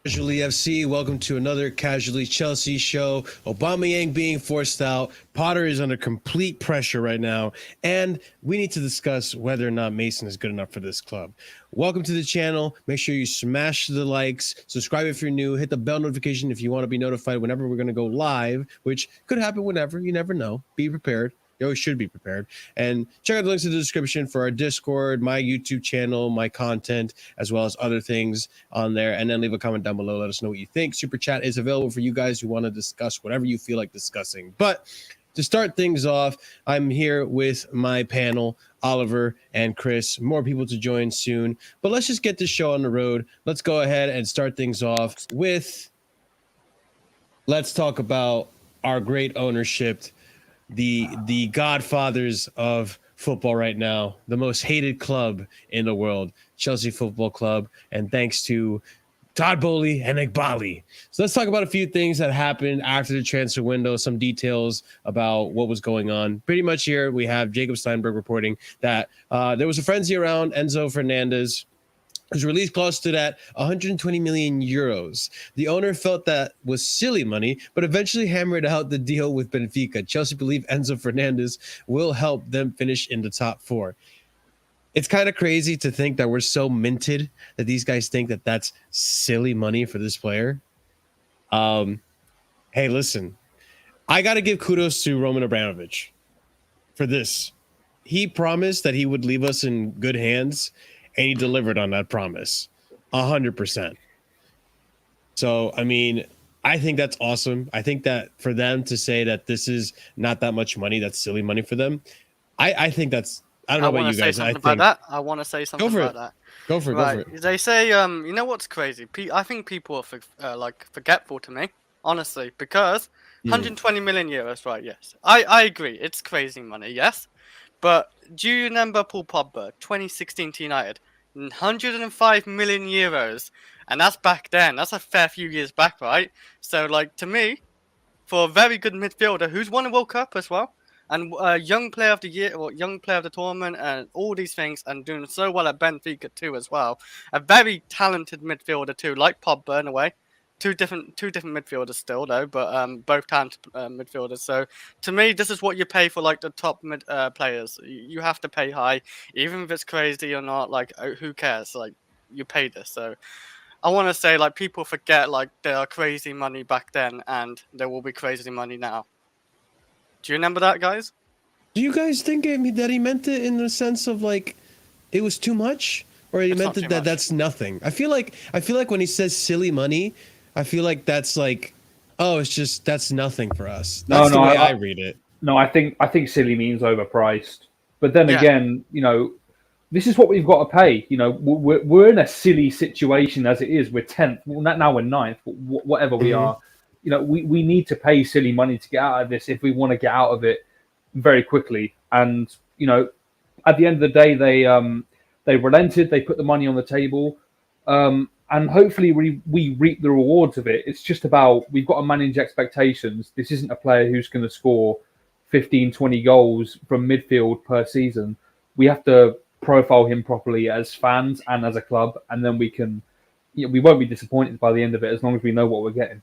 Casually FC, welcome to another Casually Chelsea show. Aubameyang being forced out. Potter is under complete pressure right now. And we need to discuss whether or not Mason is good enough for this club. Welcome to the channel. Make sure you smash the likes. Subscribe if you're new. Hit the bell notification if you want to be notified whenever we're going to go live, which could happen whenever. You never know. Be prepared. You always should be prepared. And check out the links in the description for our Discord, my YouTube channel, my content, as well as other things on there. And then leave a comment down below. Let us know what you think. Super chat is available for you guys who want to discuss whatever you feel like discussing. But to start things off, I'm here with my panel, Oliver and Chris. More people to join soon. But let's just get this show on the road. Let's go ahead and start things off with, let's talk about our great ownership, the godfathers of football right now, the most hated club in the world, Chelsea Football Club, and thanks to Todd, Boehly, and Boehly. So let's talk about a few things that happened after the transfer window, some details about what was going on. Pretty much here we have Jacob Steinberg reporting that there was a frenzy around Enzo Fernandez. His release clause stood at 120 million euros. The owner felt that was silly money, but eventually hammered out the deal with Benfica. Chelsea believe Enzo Fernandez will help them finish in the top four. It's kind of crazy to think that we're so minted that these guys think that that's silly money for this player. Hey, listen, I got to give kudos to Roman Abramovich for this. He promised that he would leave us in good hands, and he delivered on that promise 100%. So, I mean, I think that's awesome. I think that for them to say that this is not that much money, that's silly money for them. I think that's, I don't know about you guys. I want to say something about that. Go for it. Right. Go for it. They say, you know what's crazy? I think people are like forgetful to me, honestly, because 120 million euros, right? Yes, I agree. It's crazy money, yes. But do you remember Paul Pogba, 2016 to United, 105 million euros, and that's back then. That's a fair few years back, right? So, like, to me, for a very good midfielder who's won a World Cup as well, and young player of the year, or young player of the tournament, and all these things, and doing so well at Benfica too as well. A very talented midfielder too, like Pogba in a way. Two different midfielders still though, but both talented midfielders. So to me, this is what you pay for like the top mid players. You have to pay high, even if it's crazy or not. Like who cares? Like you pay this. So I want to say like people forget like there are crazy money back then, and there will be crazy money now. Do you remember that, guys? Do you guys think that he meant it in the sense of like it was too much, or he meant that that's nothing? I feel like when he says silly money, I feel like that's like, oh, it's just that's nothing for us. That's the way I read it. No, I think silly means overpriced. But then again, you know, this is what we've got to pay. You know, we're in a silly situation as it is. We're 10th. Well, now we're 9th. But whatever we are, you know, we need to pay silly money to get out of this if we want to get out of it very quickly. And you know, at the end of the day, they relented. They put the money on the table. And hopefully we reap the rewards of it. It's just about, we've got to manage expectations. This isn't a player who's going to score 15, 20 goals from midfield per season. We have to profile him properly as fans and as a club, and then we won't be disappointed by the end of it as long as we know what we're getting.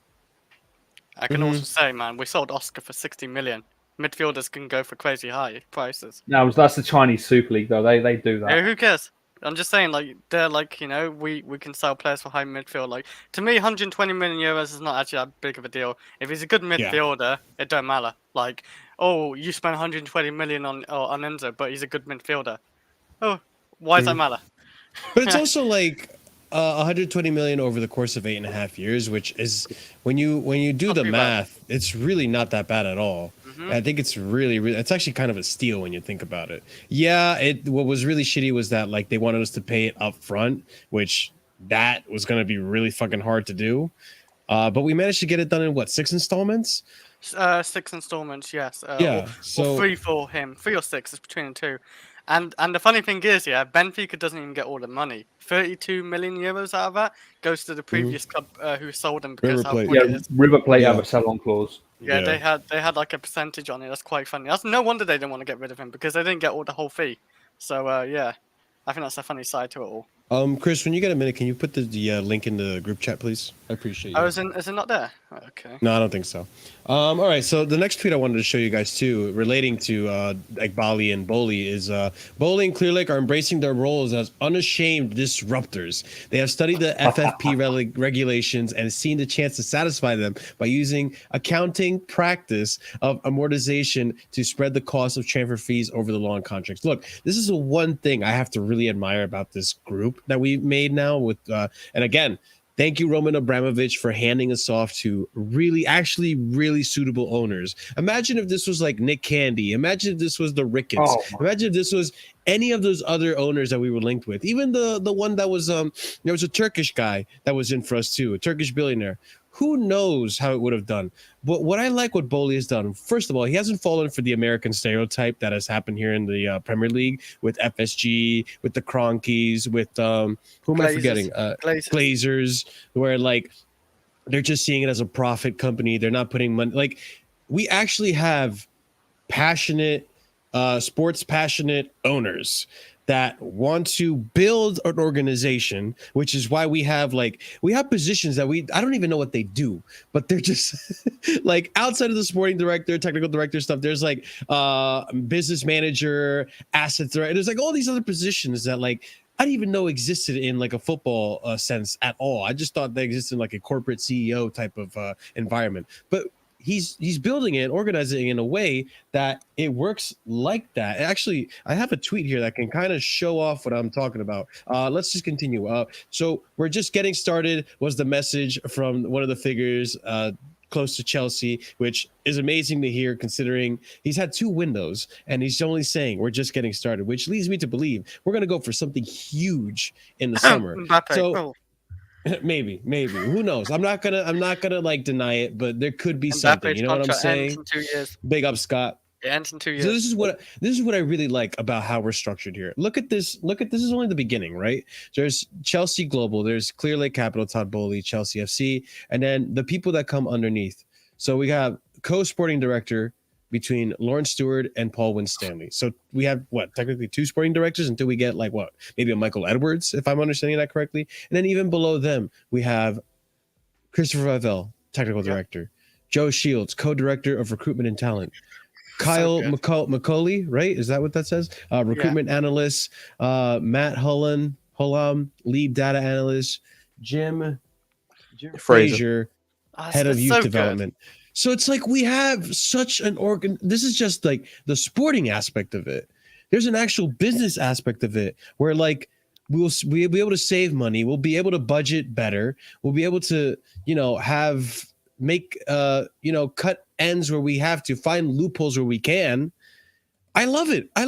I can also say, man, we sold Oscar for 60 million. Midfielders can go for crazy high prices. Now that's the Chinese Super League, though. They do that. Yeah, who cares? I'm just saying, like, they're like, you know, we can sell players for high midfield. Like, to me, 120 million euros is not actually that big of a deal. If he's a good midfielder, it don't matter. Like, oh, you spent 120 million on Enzo, but he's a good midfielder. Oh, why does that matter? But it's also like 120 million over the course of 8.5 years, which is when you do the math, it's really not that bad at all. I think it's really, it's actually kind of a steal when you think about it. Yeah, what was really shitty was that like they wanted us to pay it up front, which that was going to be really fucking hard to do. But we managed to get it done in what, 6 installments? 6 installments, yes. Yeah, or 3 for him. 3 or 6 is between the two. And the funny thing is, yeah, Benfica doesn't even get all the money. 32 million euros out of that goes to the previous club who sold them because River Plate have a sell-on clause. Yeah, they had like a percentage on it. That's quite funny. That's no wonder they didn't want to get rid of him because they didn't get all the whole fee. So yeah, I think that's a funny side to it all. Chris, when you get a minute, can you put the link in the group chat, please? I appreciate you. Oh, is it not there? Oh, okay. No, I don't think so. All right, so the next tweet I wanted to show you guys too, relating to like Bali and Boehly, is Boehly and Clear Lake are embracing their roles as unashamed disruptors. They have studied the FFP regulations and seen the chance to satisfy them by using accounting practice of amortization to spread the cost of transfer fees over the long contracts. Look, this is the one thing I have to really admire about this group that we've made now with, and again, thank you, Roman Abramovich, for handing us off to really suitable owners. Imagine if this was like Nick Candy. Imagine if this was the Ricketts. Imagine if this was any of those other owners that we were linked with. Even the one that was there was a Turkish guy that was in for us too, a Turkish billionaire. Who knows how it would have done? But what I like what Boehly has done, first of all, he hasn't fallen for the American stereotype that has happened here in the Premier League with FSG, with the Cronkies, with who am I forgetting? Glazers, where like they're just seeing it as a profit company. They're not putting money. Like we actually have passionate, sports passionate owners that want to build an organization, which is why we have positions that I don't even know what they do, but they're just like outside of the sporting director, technical director stuff. There's like business manager, asset director. There's like all these other positions that like I didn't even know existed in like a football sense at all. I just thought they existed in like a corporate CEO type of environment, but he's building it, organizing it in a way that it works like that. Actually, I have a tweet here that can kind of show off what I'm talking about. Let's just continue. So we're just getting started was the message from one of the figures close to Chelsea, which is amazing to hear considering he's had 2 windows and he's only saying we're just getting started, which leads me to believe we're going to go for something huge in the summer. So maybe who knows? I'm not gonna like deny it, but there could be something. You know what I'm saying? Ends in 2 years. Big up, Scott. It ends in 2 years. So this is what I really like about how we're structured here. Look at this is only the beginning, right? There's Chelsea Global, there's Clear Lake Capital, Todd Boehly, Chelsea FC, and then the people that come underneath. So we have co-sporting director between Lawrence Stewart and Paul Winstanley. So we have technically 2 sporting directors until we get maybe a Michael Edwards, if I'm understanding that correctly. And then even below them, we have Christopher Vivell, technical director, Joe Shields, co-director of recruitment and talent, Kyle McCauley, right? Is that what that says? Recruitment analyst, Matt Hulam, lead data analyst, Jim Frazier, head of youth development. Good. So it's like we have such an this is just like the sporting aspect of it. There's an actual business aspect of it where like we'll be able to save money. We'll be able to budget better. We'll be able to, cut ends where we have to, find loopholes where we can. I love it. I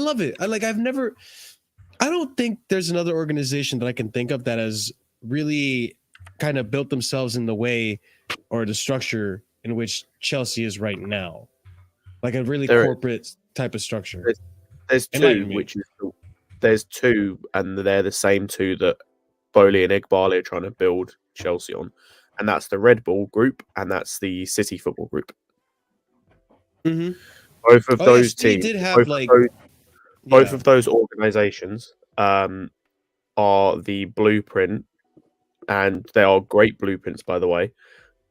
don't think there's another organization that I can think of that has really kind of built themselves in the way or the structure in which Chelsea is right now, like a really corporate type of structure. There's 2, there's 2, and they're the same 2 that Boehly and Igbali are trying to build Chelsea on, and that's the Red Bull Group and that's the City Football Group. Mm-hmm. Both of those teams, did have both of those organizations are the blueprint, and they are great blueprints, by the way,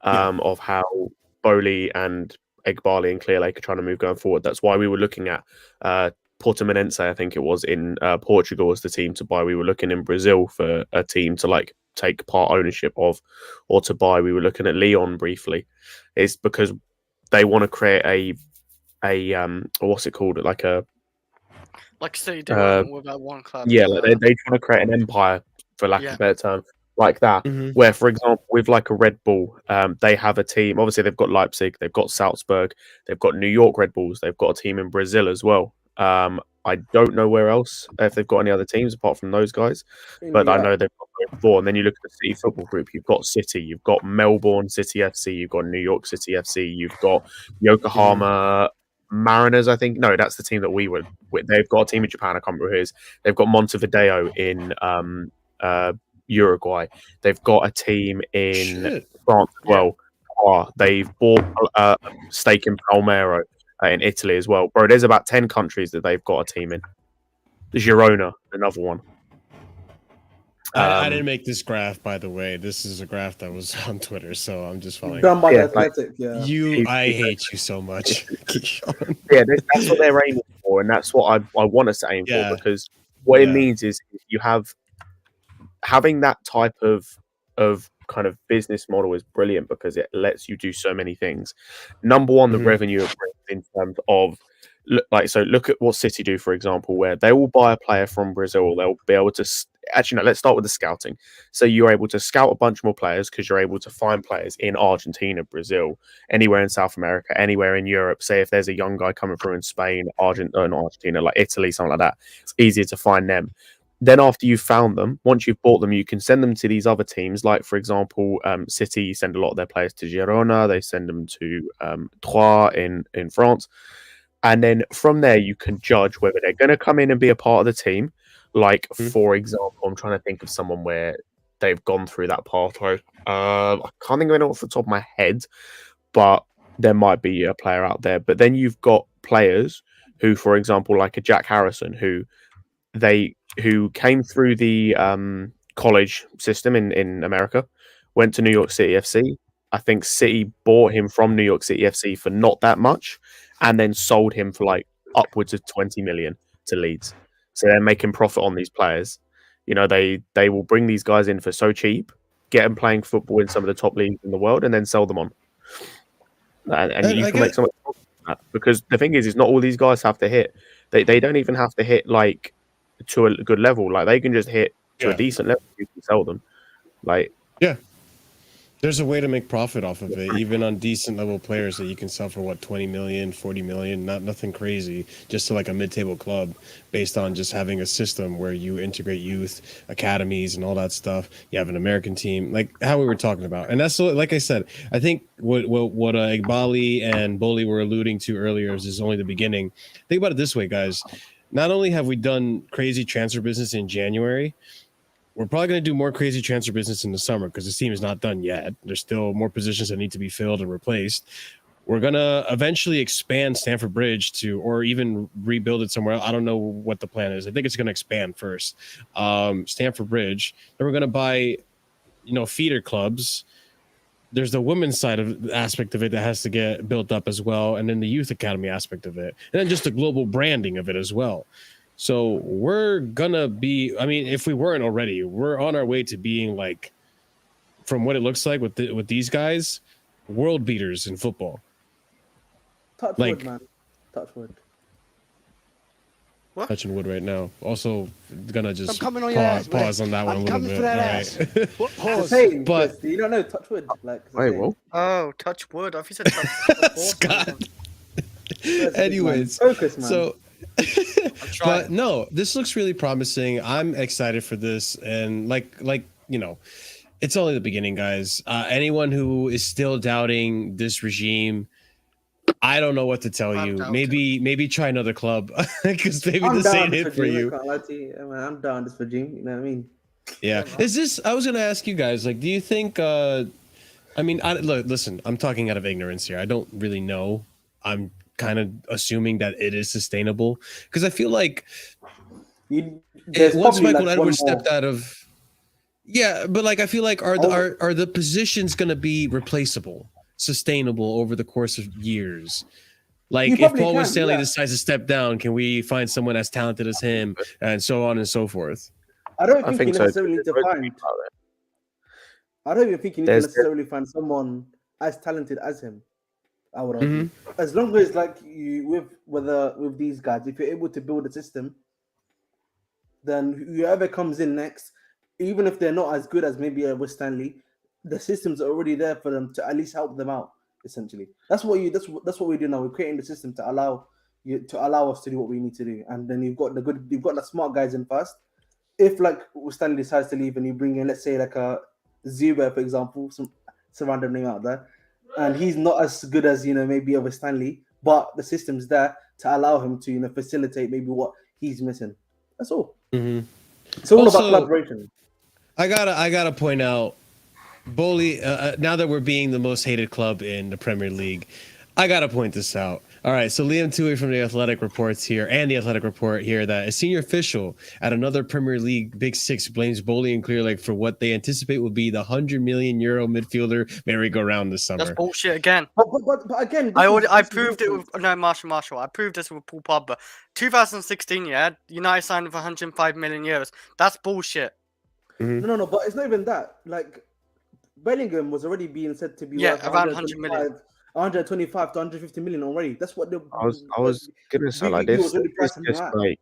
of how Boehly and Igbali and Clear Lake are trying to move going forward. That's why we were looking at Portimonense, I think it was, in Portugal as the team to buy. We were looking in Brazil for a team to take part ownership of or to buy. We were looking at Lyon briefly. It's because they want to create a what's it called? Like City do with that one club. Yeah, they want to create an empire, for lack of a better term. Like that, where, for example, with like a Red Bull, they have a team. Obviously, they've got Leipzig, they've got Salzburg, they've got New York Red Bulls, they've got a team in Brazil as well. I don't know where else, if they've got any other teams apart from those guys, but I know they've got 4. And then you look at the City Football Group, you've got City, you've got Melbourne City FC, you've got New York City FC, you've got Yokohama Mariners, I think. No, that's the team that we were with. They've got a team in Japan, I can't remember who it is. They've got Montevideo in Uruguay. They've got a team in France as well. They've bought a stake in Palmero in Italy as well. Bro, there's about 10 countries that they've got a team in. Girona, another one. I didn't make this graph, by the way. This is a graph that was on Twitter, so I'm just following. Done by Yeah, the Athletic, yeah. I hate you so much. Yeah, that's what they're aiming for, and that's what I want us to aim Yeah. for, because what it Yeah. means is you having that type of kind of business model is brilliant because it lets you do so many things. Number one, the Mhm. revenue it brings in terms of look at what City do, for example, where they will buy a player from Brazil. They'll be able to actually no. Let's start with the scouting. So you're able to scout a bunch more players because you're able to find players in Argentina, Brazil, anywhere in South America, anywhere in Europe. Say if there's a young guy coming through in Spain, not Argentina, like Italy, something like that. It's easier to find them. Then after you've found them, once you've bought them, you can send them to these other teams. Like, for example, City send a lot of their players to Girona. They send them to Troyes in France. And then from there, you can judge whether they're going to come in and be a part of the team. Like, for example, I'm trying to think of someone where they've gone through that pathway. I can't think of anyone off the top of my head, but there might be a player out there. But then you've got players who, for example, like a Jack Harrison, who came through the college system in America, went to New York City FC. I think City bought him from New York City FC for not that much, and then sold him for like upwards of 20 million to Leeds. So they're making profit on these players. You know, they will bring these guys in for so cheap, get them playing football in some of the top leagues in the world, and then sell them on. And you can make so much profit from that. Because the thing is not all these guys have to hit. They don't even have to hit like to a good level. Like they can just hit to a decent level. You can sell them. Like There's a way to make profit off of it, even on decent level players that you can sell for 20 million, 40 million, nothing crazy, just to like a mid-table club, based on just having a system where you integrate youth academies and all that stuff. You have an American team, like how we were talking about, and that's like I said. I think what Igbali and Boehly were alluding to earlier is only the beginning. Think about it this way, guys. Not only have we done crazy transfer business in January, we're probably going to do more crazy transfer business in the summer because this team is not done yet. There's still more positions that need to be filled and replaced. We're going to eventually expand Stamford Bridge or even rebuild it somewhere else. I don't know what the plan is. I think it's going to expand first. Stamford Bridge. Then we're going to buy, feeder clubs. There's the women's side of aspect of it that has to get built up as well. And then the youth academy aspect of it. And then just the global branding of it as well. So we're gonna be, if we weren't already, we're on our way to being like, from what it looks like with these guys, world beaters in football. Touch wood, man. Touch wood. What? Touching wood right now. Also gonna just I'm coming on your ass, pause on that one a little bit. For that ass. Right. Pause. Saying, But you don't know touch wood. Like, wait, what? Oh, touch wood. I thought you said touch Scott. Anyways, focus, man. So. But no, this looks really promising. I'm excited for this, and like it's only the beginning, guys. Anyone who is still doubting this regime, I don't know what to tell you. Maybe try another club because maybe this ain't it for you. I'm down this regime. You know what I mean? Yeah. Is this? I was gonna ask you guys. Like, do you think? Look, listen. I'm talking out of ignorance here. I don't really know. I'm kind of assuming that it is sustainable because I feel like once Michael Edwards stepped out of, but like I feel like are the positions going to be replaceable, sustainable over the course of years? Like if Paul Stanley decides to step down, can we find someone as talented as him, and so on and so forth? I don't think you necessarily need to find. I don't even think you need to necessarily find someone as talented as him. I would argue. As long as with these guys, if you're able to build a system, then whoever comes in next, even if they're not as good as maybe a West Stanley, the systems are already there for them to at least help them out. Essentially, that's what we do now. We're creating the system to allow us to do what we need to do, and then you've got the smart guys in first. If like West Stanley decides to leave and you bring in, let's say like a Ziyech, for example, some random name out there. And he's not as good as maybe of a Stanley, but the system's there to allow him to facilitate maybe what he's missing. That's all. It's all about collaboration. I gotta point out, Boehly. Now that we're being the most hated club in the Premier League, I gotta point this out. All right, so Liam Tui from The Athletic reports here, and The Athletic report here, that a senior official at another Premier League Big Six blames Boehly and Clearlake for what they anticipate will be the €100 million midfielder merry-go-round this summer. That's bullshit again. But again, I proved it with Marshall. I proved this with Paul Pogba. 2016, yeah, United signed for 105 million euros. That's bullshit. No, but it's not even that. Like, Bellingham was already being said to be worth around 100 million. 125 to 150 million already. That's what the. I was gonna say like was this. really It's pricing just him out. like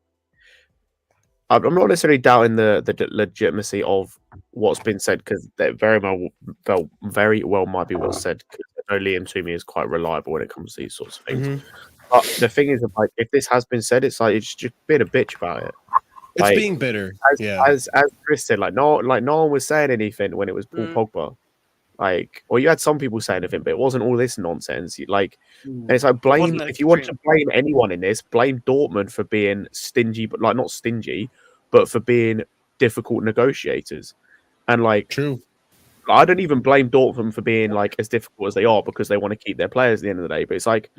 I'm not necessarily doubting the legitimacy of what's been said because that very well might be what's said. Because I know Liam Toomey is quite reliable when it comes to these sorts of things. But the thing is, like, if this has been said, it's like it's just been a bitch about it. It's Like, being bitter. As Chris said, no one was saying anything when it was Paul Pogba. Like, or you had some people saying anything, but it wasn't all this nonsense. And it's like blame. If you want to blame anyone in this, blame Dortmund for being stingy, but like not stingy, but for being difficult negotiators. And like, true. I don't even blame Dortmund for being like as difficult as they are because they want to keep their players at the end of the day. But it's like,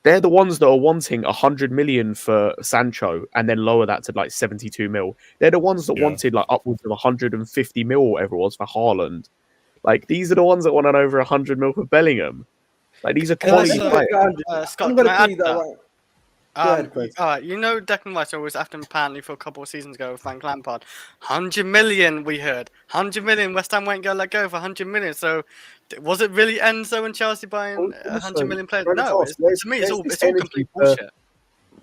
they're the ones that are wanting 100 million for Sancho and then lower that to like 72 mil. They're the ones that wanted like upwards of 150 mil, or whatever it was, for Haaland. Like, these are the ones that want on over 100 mil for Bellingham. Like, these are quality players. Scott, I'm can going I to add see that that? right. Go ahead, Chris. You know, Declan Rice was after him apparently for a couple of seasons ago with Frank Lampard. 100 million, we heard. 100 million. West Ham won't go let go for 100 million. So, was it really Enzo and Chelsea buying 100 million players? No, to me, it's all complete bullshit.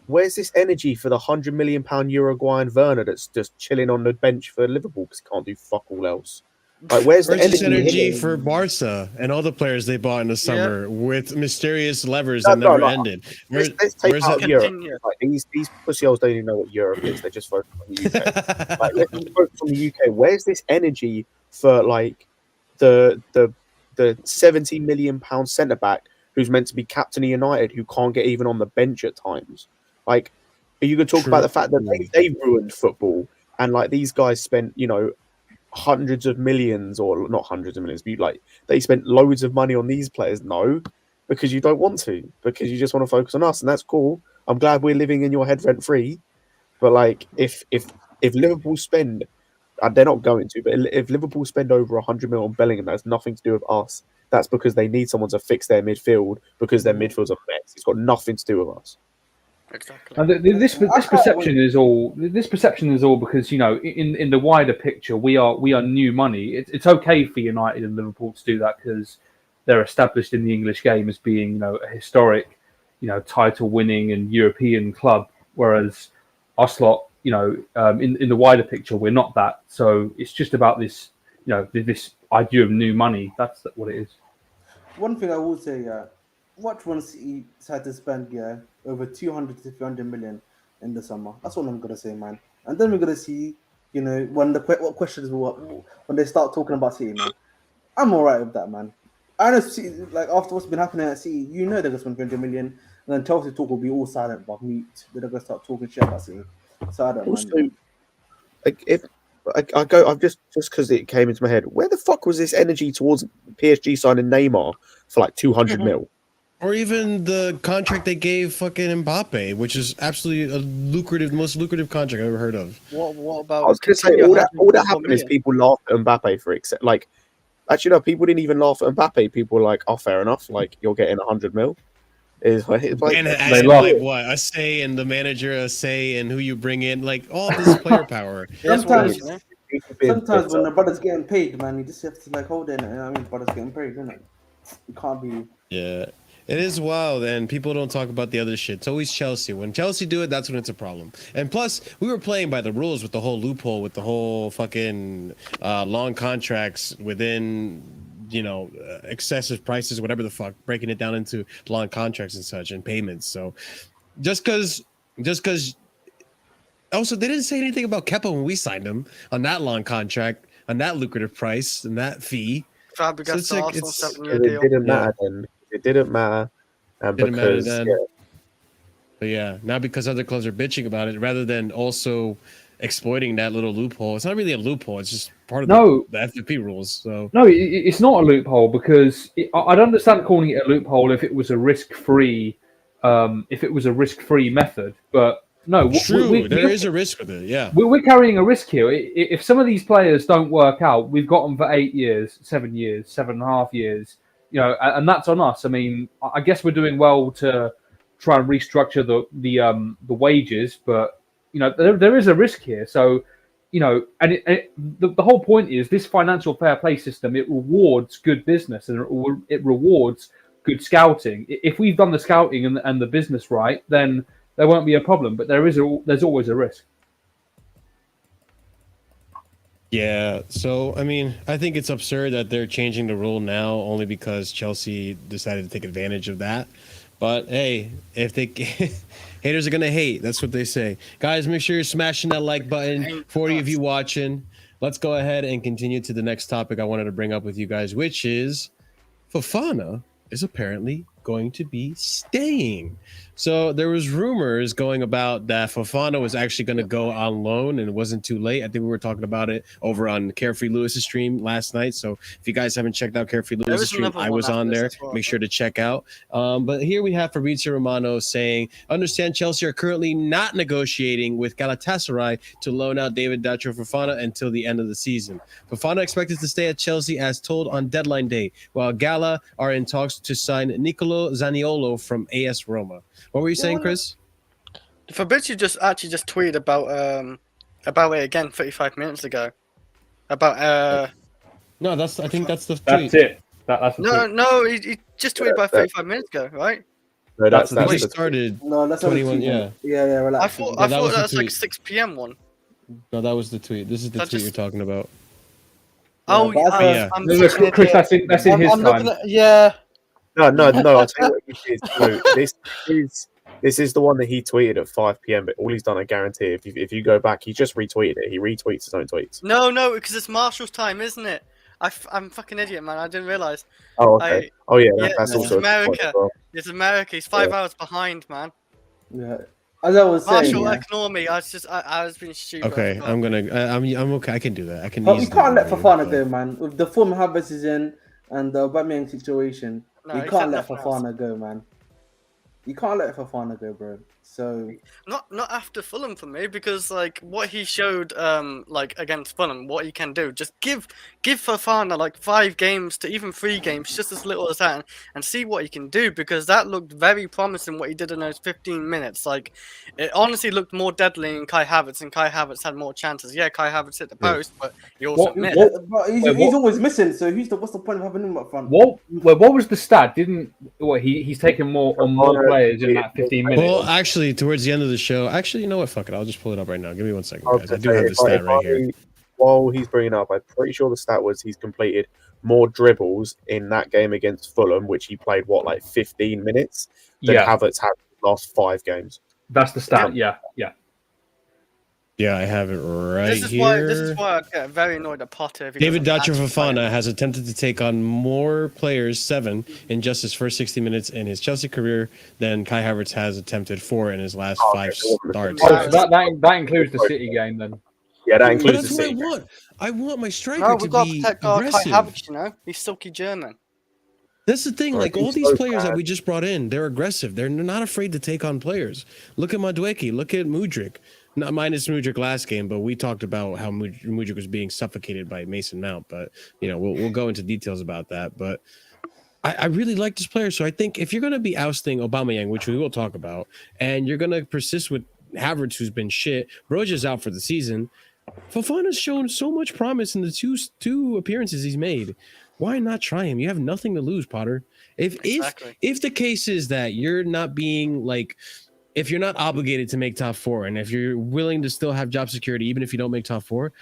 Where's this energy for the £100 million Uruguayan Werner that's just chilling on the bench for Liverpool because he can't do fuck all else? Like, where's the energy for Barca and all the players they bought in the summer with mysterious levers that never ended? Let's take out Europe. Like, these pussy holes don't even know what Europe is. They just focus on the UK. Like, let's focus on the UK. Where's this energy for like the £70 million centre back who's meant to be captain of United who can't get even on the bench at times? Like, are you going to talk about the fact that they ruined football and like these guys spent, hundreds of millions, or not hundreds of millions, but like they spent loads of money on these players? No, because you don't want to, because you just want to focus on us, and that's cool. I'm glad we're living in your head rent free. But like, if Liverpool spend, they're not going to, but if Liverpool spend over 100 million on Bellingham, that's nothing to do with us. That's because they need someone to fix their midfield because their midfield's a mess. It's got nothing to do with us. Exactly. And this perception is all because in the wider picture we are new money. It's okay for United and Liverpool to do that because they're established in the English game as being a historic title winning and European club, whereas us lot in the wider picture we're not that. So it's just about this this idea of new money. That's what it is. One thing I will say, watch one City decide to spend over 200 to 300 million in the summer. That's all I'm gonna say, man. And then we're gonna see, when what questions when they start talking about City, man. I'm alright with that, man. I know City, like after what's been happening at City, they're gonna spend 300 million, and then Chelsea talk will be all silent but mute. They're gonna start talking shit about City. So I don't also, like, if I go, I've just because it came into my head, where the fuck was this energy towards PSG signing Neymar for like 200 mil? Or even the contract they gave fucking Mbappe, which is absolutely the most lucrative contract I've ever heard of. What about? I was going to say all that happened is people laughed at Mbappe for it. Like, actually, no, people didn't even laugh at Mbappe. People were like, "Oh, fair enough. Like, you're getting 100 mil." It's like and they like what a say, and the manager a say, and who you bring in, like all this player power. Sometimes when the brother's getting paid, man, you just have to like hold it. Brother's getting paid, isn't it? You can't be. Yeah. It is wild, and people don't talk about the other shit. It's always Chelsea. When Chelsea do it, that's when it's a problem. And plus, we were playing by the rules with the whole loophole, with the whole fucking long contracts within, excessive prices, whatever the fuck, breaking it down into long contracts and such and payments. So just because, also they didn't say anything about Kepa when we signed him on that long contract, on that lucrative price, and that fee. Fabregas So Arsenal it didn't matter then. It didn't matter. But yeah, now because other clubs are bitching about it, rather than also exploiting that little loophole. It's not really a loophole. It's just part of the FFP rules. So no, it's not a loophole because I'd understand calling it a loophole if it was a risk-free, method. But no, true, there is a risk with it. Yeah, we're carrying a risk here. If some of these players don't work out, we've got them for 8 years, 7 years, 7.5 years. And that's on us. I mean, I guess we're doing well to try and restructure the wages, but there is a risk here. So, and the whole point is this financial fair play system. It rewards good business and it rewards good scouting. If we've done the scouting and the business right, then there won't be a problem. But there's always a risk. Yeah, so I mean, I think it's absurd that they're changing the rule now only because Chelsea decided to take advantage of that. But hey, if they haters are gonna hate, that's what they say. Guys, make sure you're smashing that like button. 40 of you watching. Let's go ahead and continue to the next topic I wanted to bring up with you guys, which is Fofana is apparently going to be staying. So there was rumors going about that Fofana was actually going to go on loan, and it wasn't too late. I think we were talking about it over on Carefree Lewis's stream last night. So if you guys haven't checked out Carefree Lewis's stream, I was on there. Well, make sure to check out. But here we have Fabrizio Romano saying, understand Chelsea are currently not negotiating with Galatasaray to loan out David Datro Fofana until the end of the season. Fofana expected to stay at Chelsea as told on deadline day, while Gala are in talks to sign Nicolo Zaniolo from AS Roma. What were you saying, Chris? Fabrizio just tweeted about it again 35 minutes ago. About No, I think that's the tweet. That's it. That's the tweet. No, he just tweeted about 35 minutes ago, right? No, that's he started. No, that's 21. Yeah, relax. I thought that was like 6 p.m. one. No, that was the tweet. This is the tweet you're talking about. Oh, yeah. Chris, that's in his time. No. I'll tell you what he is. This is the one that he tweeted at 5 p.m. But all he's done, I guarantee, if you go back, he just retweeted it. He retweets his own tweets. No, because it's Marshall's time, isn't it? I'm a fucking idiot, man. I didn't realize. Oh, okay. That's also America. It's America. He's 5 hours behind, man. Yeah. As I was saying, Marshall, ignore me. I was being stupid. Okay, I'm okay. I can do that. But we can't let Fofana go, man. With the form Havertz is in and the Aubameyang situation, you can't let Fofana go, man. You can't let Fofana go, bro. So not after Fulham for me, because like what he showed like against Fulham, what he can do, just give Fofana like 5 games to even 3 games, just as little as that, and see what he can do, because that looked very promising what he did in those 15 minutes. Like it honestly looked more deadly in Kai Havertz, and Kai Havertz had more chances. Yeah, Kai Havertz hit the post, but he also missed. But he's always missing, so what's the point of having him up front? What was the stat? He's taken more players in that 15 minutes? Well, actually, towards the end of the show, you know what? Fuck it. I'll just pull it up right now. Give me 1 second, guys. I do have the stat right here. While he's bringing up, I'm pretty sure the stat was he's completed more dribbles in that game against Fulham, which he played 15 minutes, than Havertz had the last 5 games. That's the stat. Yeah. Yeah, I have it right here. This is why I get very annoyed at Potter. David Datro Fofana has attempted to take on more players, 7, in just his first 60 minutes in his Chelsea career than Kai Havertz has attempted 4 in his last 5 starts. Oh, so that includes the City game then. Yeah, that includes the City. I want my striker to be aggressive. Kai Havertz, he's silky German. That's the thing. Like all these players that we just brought in, they're aggressive. They're not afraid to take on players. Look at Madueke. Look at Mudryk. Not minus Mudryk last game, but we talked about how Mudryk was being suffocated by Mason Mount. But we'll go into details about that. But I really like this player. So I think if you're going to be ousting Aubameyang, which we will talk about, and you're going to persist with Havertz, who's been shit, Broja's out for the season. Fofana's shown so much promise in the two appearances he's made. Why not try him? You have nothing to lose, Potter. If the case is that you're not being like, if you're not obligated to make top 4, and if you're willing to still have job security, even if you don't make top 4,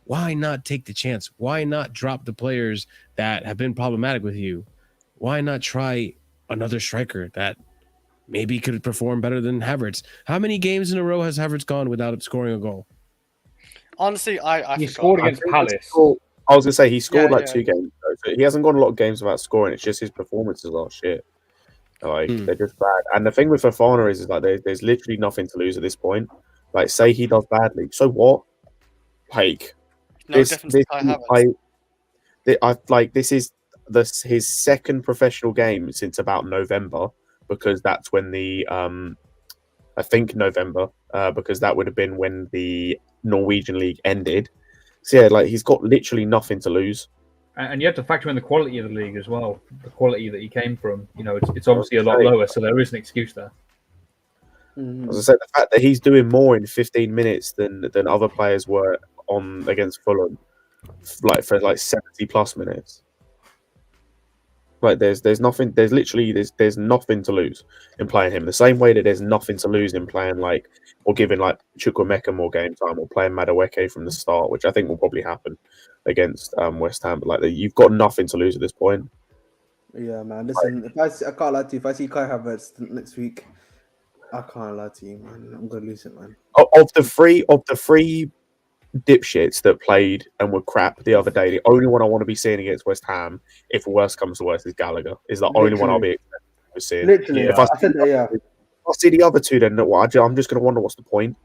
why not take the chance? Why not drop the players that have been problematic with you? Why not try another striker that maybe could perform better than Havertz? How many games in a row has Havertz gone without scoring a goal? Honestly, he scored against Palace. I was going to say he scored 2 games. So he hasn't gone a lot of games without scoring. It's just his performances are shit. Like they're just bad. And the thing with Fofana is like there's literally nothing to lose at this point. Like, say he does badly, so what? Like, No difference to Kai Havertz. This is his second professional game since about November, because that's when the I think November, because that would have been when the Norwegian league ended. So yeah, like, he's got literally nothing to lose. And you have to factor in the quality of the league as well. The quality that he came from, it's obviously a lot lower, so there is an excuse there. As I said, the fact that he's doing more in 15 minutes than other players were on against Fulham, like for like 70 plus minutes. Like, there's nothing to lose in playing him. The same way that there's nothing to lose in playing or giving Chukwuemeka more game time, or playing Madueke from the start, which I think will probably happen against West Ham. But you've got nothing to lose at this point. Yeah, man. Listen, I can't lie to you. If I see Kai Havertz next week, I can't lie to you, man. I'm gonna lose it, man. Of the three dipshits that played and were crap the other day, the only one I want to be seeing against West Ham, if worse comes to worse, is Gallagher. Is the only one I'll be seeing. Literally, if I see the other two, then I'm just going to wonder what's the point.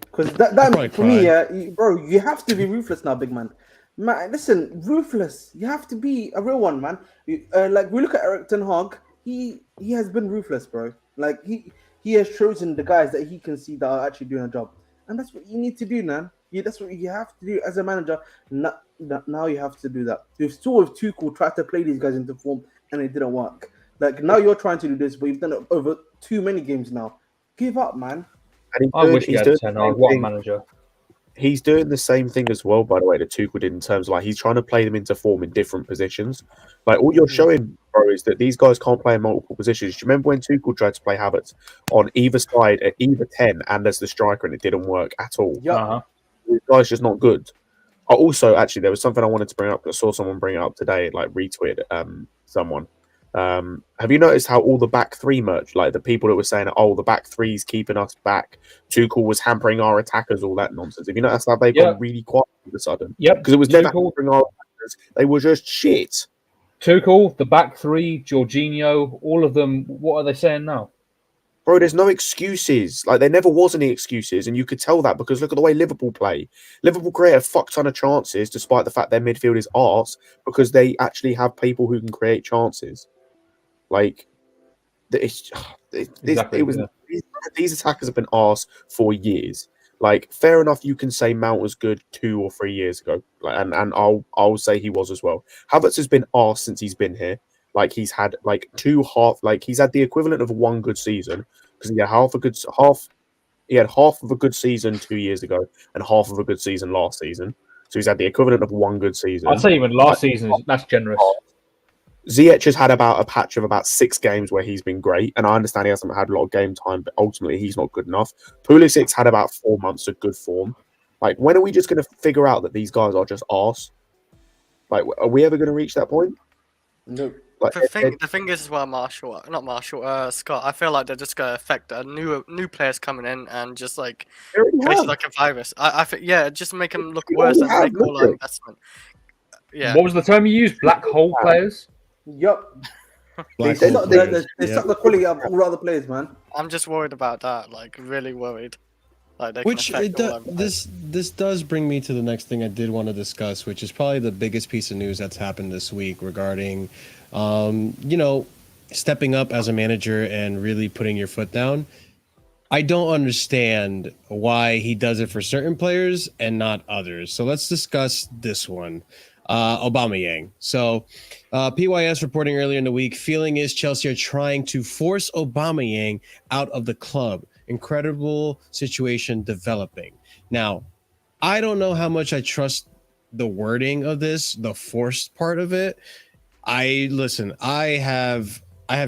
Because that for me, bro, you have to be ruthless now, big man. Man, listen, ruthless. You have to be a real one, man. We look at Erik ten Hag. He has been ruthless, bro. He has chosen the guys that he can see that are actually doing a job. And that's what you need to do, man. That's what you have to do as a manager. Now you have to do that. You've still with Tuchel tried to play these guys into form, and it didn't work. Now you're trying to do this, but you've done it over too many games now. Give up, man. I wish he had a 10. What a manager. He's doing the same thing as well, by the way, that Tuchel did, in terms of he's trying to play them into form in different positions. All you're showing, bro, is that these guys can't play in multiple positions. Do you remember when Tuchel tried to play Havertz on either side at either 10 and as the striker, and it didn't work at all? Yeah. This guy's just not good. Also, actually, there was something I wanted to bring up. I saw someone bring it up today, retweeted someone. Have you noticed how all the back three merch, the people that were saying, the back three's keeping us back, Tuchel was hampering our attackers, all that nonsense? Have you noticed how they've gone really quiet all of a sudden? Yep. Because it was never hampering our attackers. They were just shit. Tuchel, the back three, Jorginho, all of them, what are they saying now? Bro, there's no excuses. There never was any excuses, and you could tell that because look at the way Liverpool play. Liverpool create a fuck ton of chances, despite the fact their midfield is arse, because they actually have people who can create chances. These attackers have been arse for years. Fair enough, you can say Mount was good 2 or 3 years ago, and I'll say he was as well. Havertz has been arse since he's been here. He's had he's had the equivalent of one good season, because he had half of a good season 2 years ago and half of a good season last season. So he's had the equivalent of one good season. I'd say even last season, that's generous. Ziyech has had about a patch of about 6 games where he's been great, and I understand he hasn't had a lot of game time, but ultimately he's not good enough. Pulisic's had about 4 months of good form. When are we just going to figure out that these guys are just arse? Are we ever going to reach that point? No. The thing is as well, Scott. I feel like they're just going to affect new players coming in and just create a virus. I think just make them look worse and make all our investment. Yeah. What was the term you used? Black hole players. Yup. They suck the quality of all other players, man. I'm just worried about that. Really worried. This does bring me to the next thing I did want to discuss, which is probably the biggest piece of news that's happened this week regarding, stepping up as a manager and really putting your foot down. I don't understand why he does it for certain players and not others. So let's discuss this one. Aubameyang. So PYS reporting earlier in the week, feeling is Chelsea are trying to force Aubameyang out of the club. Incredible situation developing. Now, I don't know how much I trust the wording of this, the forced part of it. I have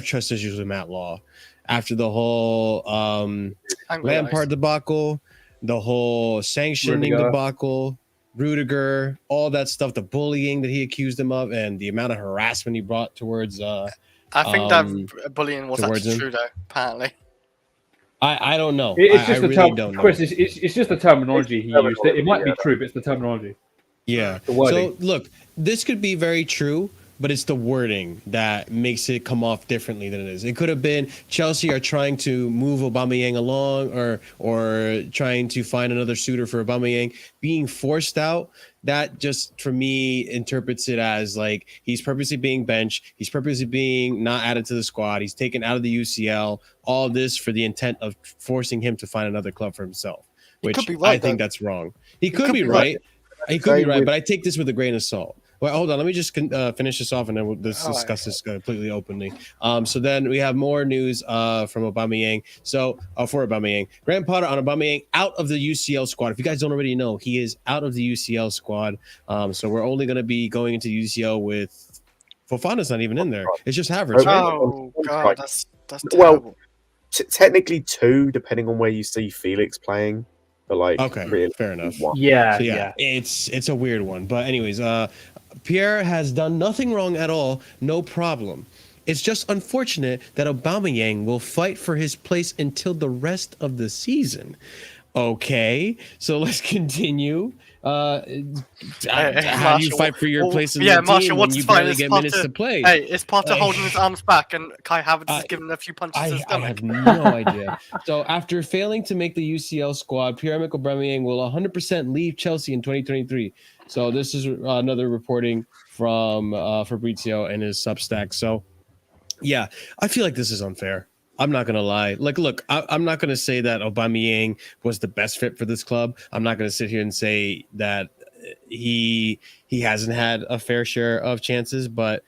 trust issues with Matt Law after the whole Lampard debacle, the whole sanctioning debacle, Rudiger, all that stuff, the bullying that he accused him of, and the amount of harassment he brought towards. I think that bullying was actually true, though. Apparently, I don't know. It's just I really don't know. Chris, it's just the terminology he used. It might be true, but it's the terminology. Yeah. So look, this could be very true, but it's the wording that makes it come off differently than it is. It could have been Chelsea are trying to move Aubameyang along, or trying to find another suitor for Aubameyang. Being forced out, that just for me interprets it as like he's purposely being benched, he's purposely being not added to the squad, he's taken out of the UCL. All this for the intent of forcing him to find another club for himself, which I think that's wrong. He could be right. He could be right, but I take this with a grain of salt. Well, hold on. Let me just finish this off, and then we'll discuss this completely openly. So then we have more news from Aubameyang. So for Aubameyang, Graham Potter on Aubameyang out of the UCL squad. If you guys don't already know, he is out of the UCL squad. So we're only going to be going into UCL with Fofana's not even in there. It's just Havertz, right? Oh God, that's terrible. Well, technically 2, depending on where you see Felix playing. But like, okay, really, fair enough. Yeah, so yeah, it's a weird one. But anyways, Pierre has done nothing wrong at all. No problem. It's just unfortunate that Aubameyang will fight for his place until the rest of the season. Okay, so let's continue. How do you fight for your place in the team when you barely get minutes to play? Hey, it's Potter holding his arms back, and Kai Havertz is giving a few punches to his stomach. I have no idea. So after failing to make the UCL squad, Pierre-Emerick Aubameyang will 100% leave Chelsea in 2023. So this is another reporting from Fabrizio and his Substack. So yeah, I feel like this is unfair. I'm not going to lie. Like, look, I'm not going to say that Aubameyang was the best fit for this club. I'm not going to sit here and say that he hasn't had a fair share of chances, but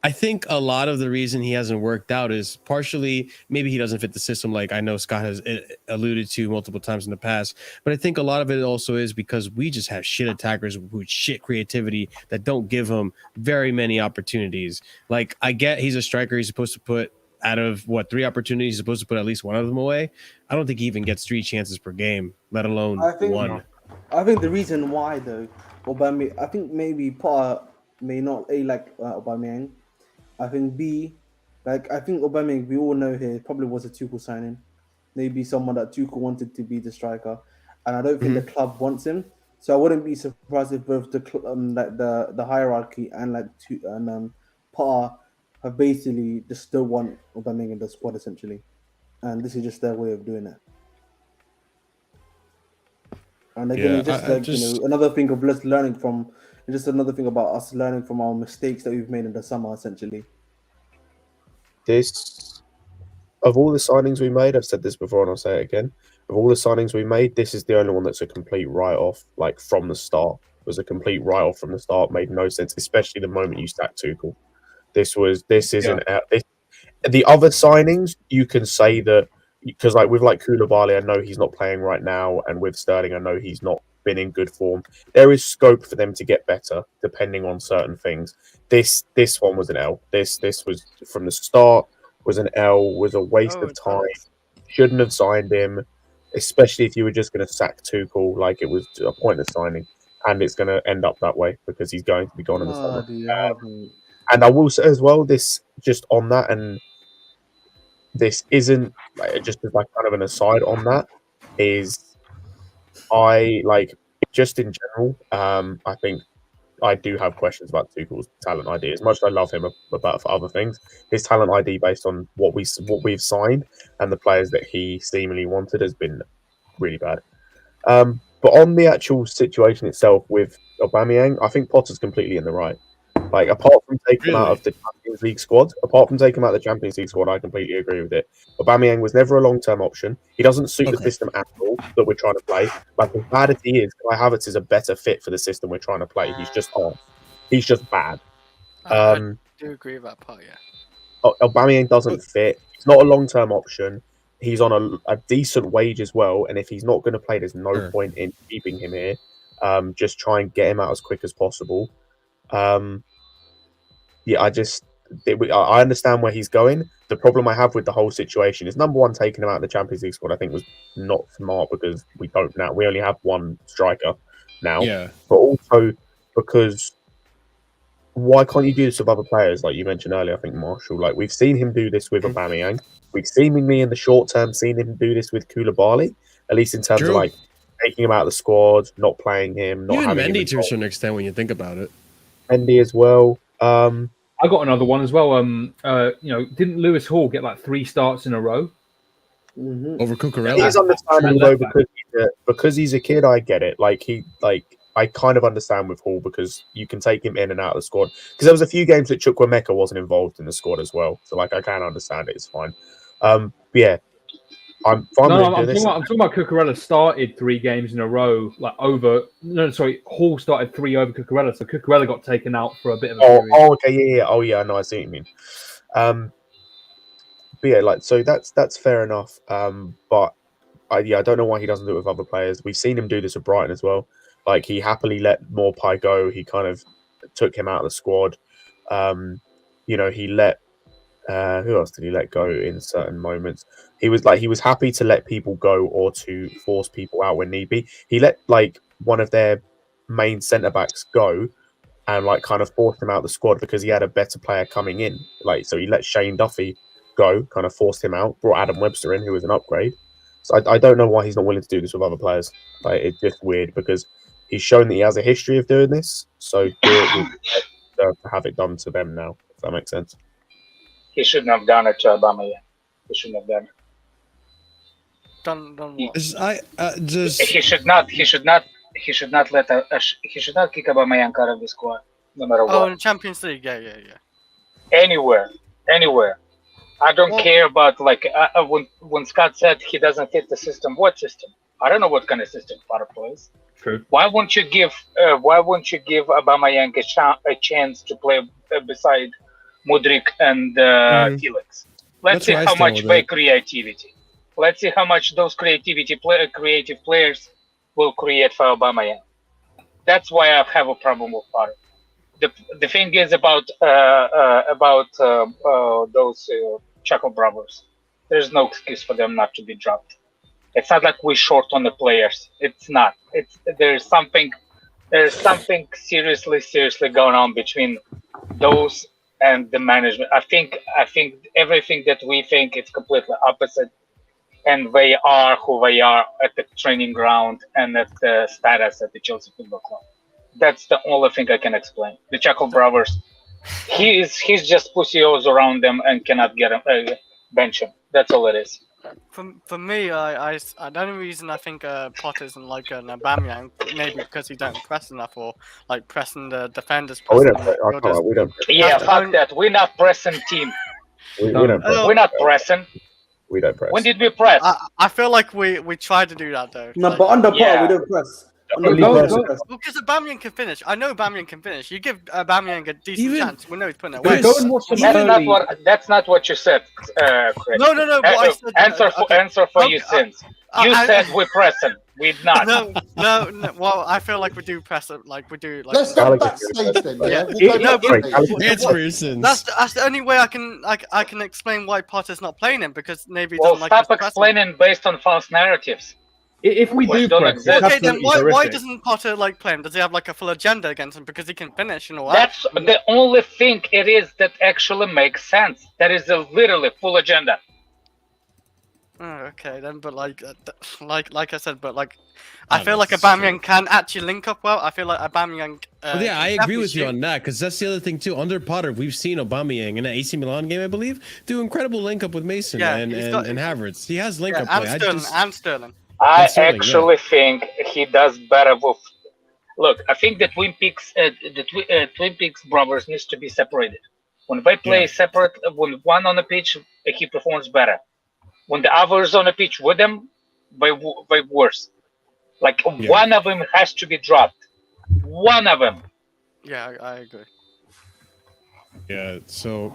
I think a lot of the reason he hasn't worked out is partially maybe he doesn't fit the system, like I know Scott has alluded to multiple times in the past. But I think a lot of it also is because we just have shit attackers with shit creativity that don't give him very many opportunities. Like, I get he's a striker. He's supposed to put out of 3 opportunities, he's supposed to put at least one of them away. I don't think he even gets 3 chances per game, let alone one. I think the reason why though, Aubameyang, I think maybe Potter may not like Aubameyang. I think B, like I think Aubameyang, we all know here, probably was a Tuchel signing. Maybe someone that Tuchel wanted to be the striker, and I don't think the club wants him. So I wouldn't be surprised if both the hierarchy and Potter have basically just don't want Aubameyang in the squad essentially, and this is just their way of doing it. And again, it's just another thing of us learning from. It's just another thing about us learning from our mistakes that we've made in the summer, essentially. This, of all the signings we made, I've said this before and I'll say it again. Of all the signings we made, this is the only one that's a complete write-off. Like from the start, it was a complete write-off from the start. Made no sense, especially the moment you sacked Tuchel. The other signings, you can say that because like with like Koulibaly, I know he's not playing right now, and with Sterling, I know he's not been in good form. There is scope for them to get better depending on certain things. This one was an L. This was from the start was an L, was a waste of time. Shouldn't have signed him, especially if you were just going to sack Tuchel. Like it was a pointless signing, and it's going to end up that way because he's going to be gone in the summer. And I will say as well, this just on that, and this isn't just as like kind of an aside on that is. I like just in general. I think I do have questions about Tuchel's talent ID. As much as I love him about for other things, his talent ID based on what we've signed and the players that he seemingly wanted has been really bad. But on the actual situation itself with Aubameyang, I think Potter's completely in the right. Like apart from taking him out of the Champions League squad, I completely agree with it. Aubameyang was never a long-term option. He doesn't suit the system at all that we're trying to play. Like as bad as he is, Kai Havertz is a better fit for the system we're trying to play. He's just off. He's just bad. I do agree with that part, yeah. Aubameyang doesn't fit. He's not a long-term option. He's on a decent wage as well, and if he's not going to play, there's no point in keeping him here. Just try and get him out as quick as possible. I understand where he's going. The problem I have with the whole situation is number one, taking him out of the Champions League squad I think was not smart because we only have one striker now. Yeah. But also because why can't you do this with other players? Like you mentioned earlier, I think Marshall, like we've seen him do this with Aubameyang. We've seemingly in the short term seen him do this with Koulibaly, at least in terms of like taking him out of the squad, not playing him, not even having Mendy him to a certain extent when you think about it. Mendy as well. I got another one as well. Didn't Lewis Hall get like 3 starts in a row? Over Cucurella? He's understandable though because he's a kid. I get it. I kind of understand with Hall because you can take him in and out of the squad. Because there was a few games that Chukwuemeka wasn't involved in the squad as well. So I can understand it. It's fine. But yeah, I'm fine. I'm talking about Cucurella started 3 games in a row. Hall started 3 over Cucurella. So Cucurella got taken out for a bit of a period. Okay, yeah. Oh yeah, no, I see what you mean. But yeah, so that's fair enough. But I don't know why he doesn't do it with other players. We've seen him do this with Brighton as well. Like he happily let Morpie go. He kind of took him out of the squad. He let who else did he let go in certain moments? He was happy to let people go or to force people out when need be. He let one of their main centre backs go and kind of forced him out of the squad because he had a better player coming in. So he let Shane Duffy go, kind of forced him out, brought Adam Webster in, who was an upgrade. So I don't know why he's not willing to do this with other players. It's just weird because he's shown that he has a history of doing this. So to have it done to them now, if that makes sense. He shouldn't have done it to Aubameyang. He shouldn't have done it. Done what? He should not let he should not kick Aubameyang out of the squad, no matter what. Oh, in the Champions League, yeah. Anywhere. I don't care about when Scott said he doesn't fit the system. What system? I don't know what kind of system Potter plays. True. Why won't you give Aubameyang a chance to play beside Mudryk and Felix? Let's see how much by creativity. Let's see how much those creative players will create for Aubameyang. That's why I have a problem with Potter. The thing is about those Chaco brothers. There's no excuse for them not to be dropped. It's not like we're short on the players. It's not. There's something seriously going on between those and the management. I think everything that we think is completely opposite, and they are who they are at the training ground and at the status at the Chelsea Football Club. That's the only thing I can explain. The Chaco brothers, he's just pussies around them and cannot get him bench him. That's all it is. For me, the only reason I think Potter isn't like an Aubameyang, maybe because he don't press enough or pressing the defenders. We don't. Yeah, fuck that. We're not pressing team. We don't press. We're not pressing. We don't press. When did we press? I feel like we tried to do that though. No, but under Potter we don't press. Because Aubameyang can finish. I know Aubameyang can finish. You give Aubameyang a decent chance. We know he's putting it away. That's not what you said, Chris. No. I said, answer for your sins. You said we're pressing. We're not. No. Well, I feel like we do press it. Like we do. Let's go backstage then. Yeah. It's for your sins. That's the only way I can explain why Potter's not playing him, because maybe. Well, stop explaining based on false narratives. If we do press, okay, then why doesn't Potter play him? Does he have a full agenda against him because he can finish and all that? That's the only thing it is that actually makes sense. That is a literally full agenda. Oh, okay then, but like I said, but I feel like Aubameyang can actually link up well. I feel like Aubameyang. Yeah, I agree with you on that, because that's the other thing too. Under Potter, we've seen Aubameyang in an AC Milan game, I believe, do incredible link up with Mason and Havertz. He has link up play. And Sterling. I actually think he does better with. Look, I think the Twin Peaks brothers needs to be separated. When they play separate, when one on the pitch, he performs better. When the others on the pitch with them, they worse. One of them has to be dropped. One of them. Yeah, I agree. Yeah, so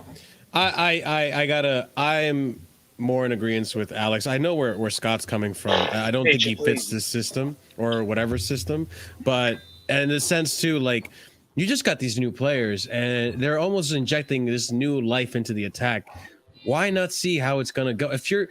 I'm more in agreement with Alex. I know where Scott's coming from. I don't think he fits this system or whatever system, but in a sense too, you just got these new players and they're almost injecting this new life into the attack. Why not see how it's gonna go? If you're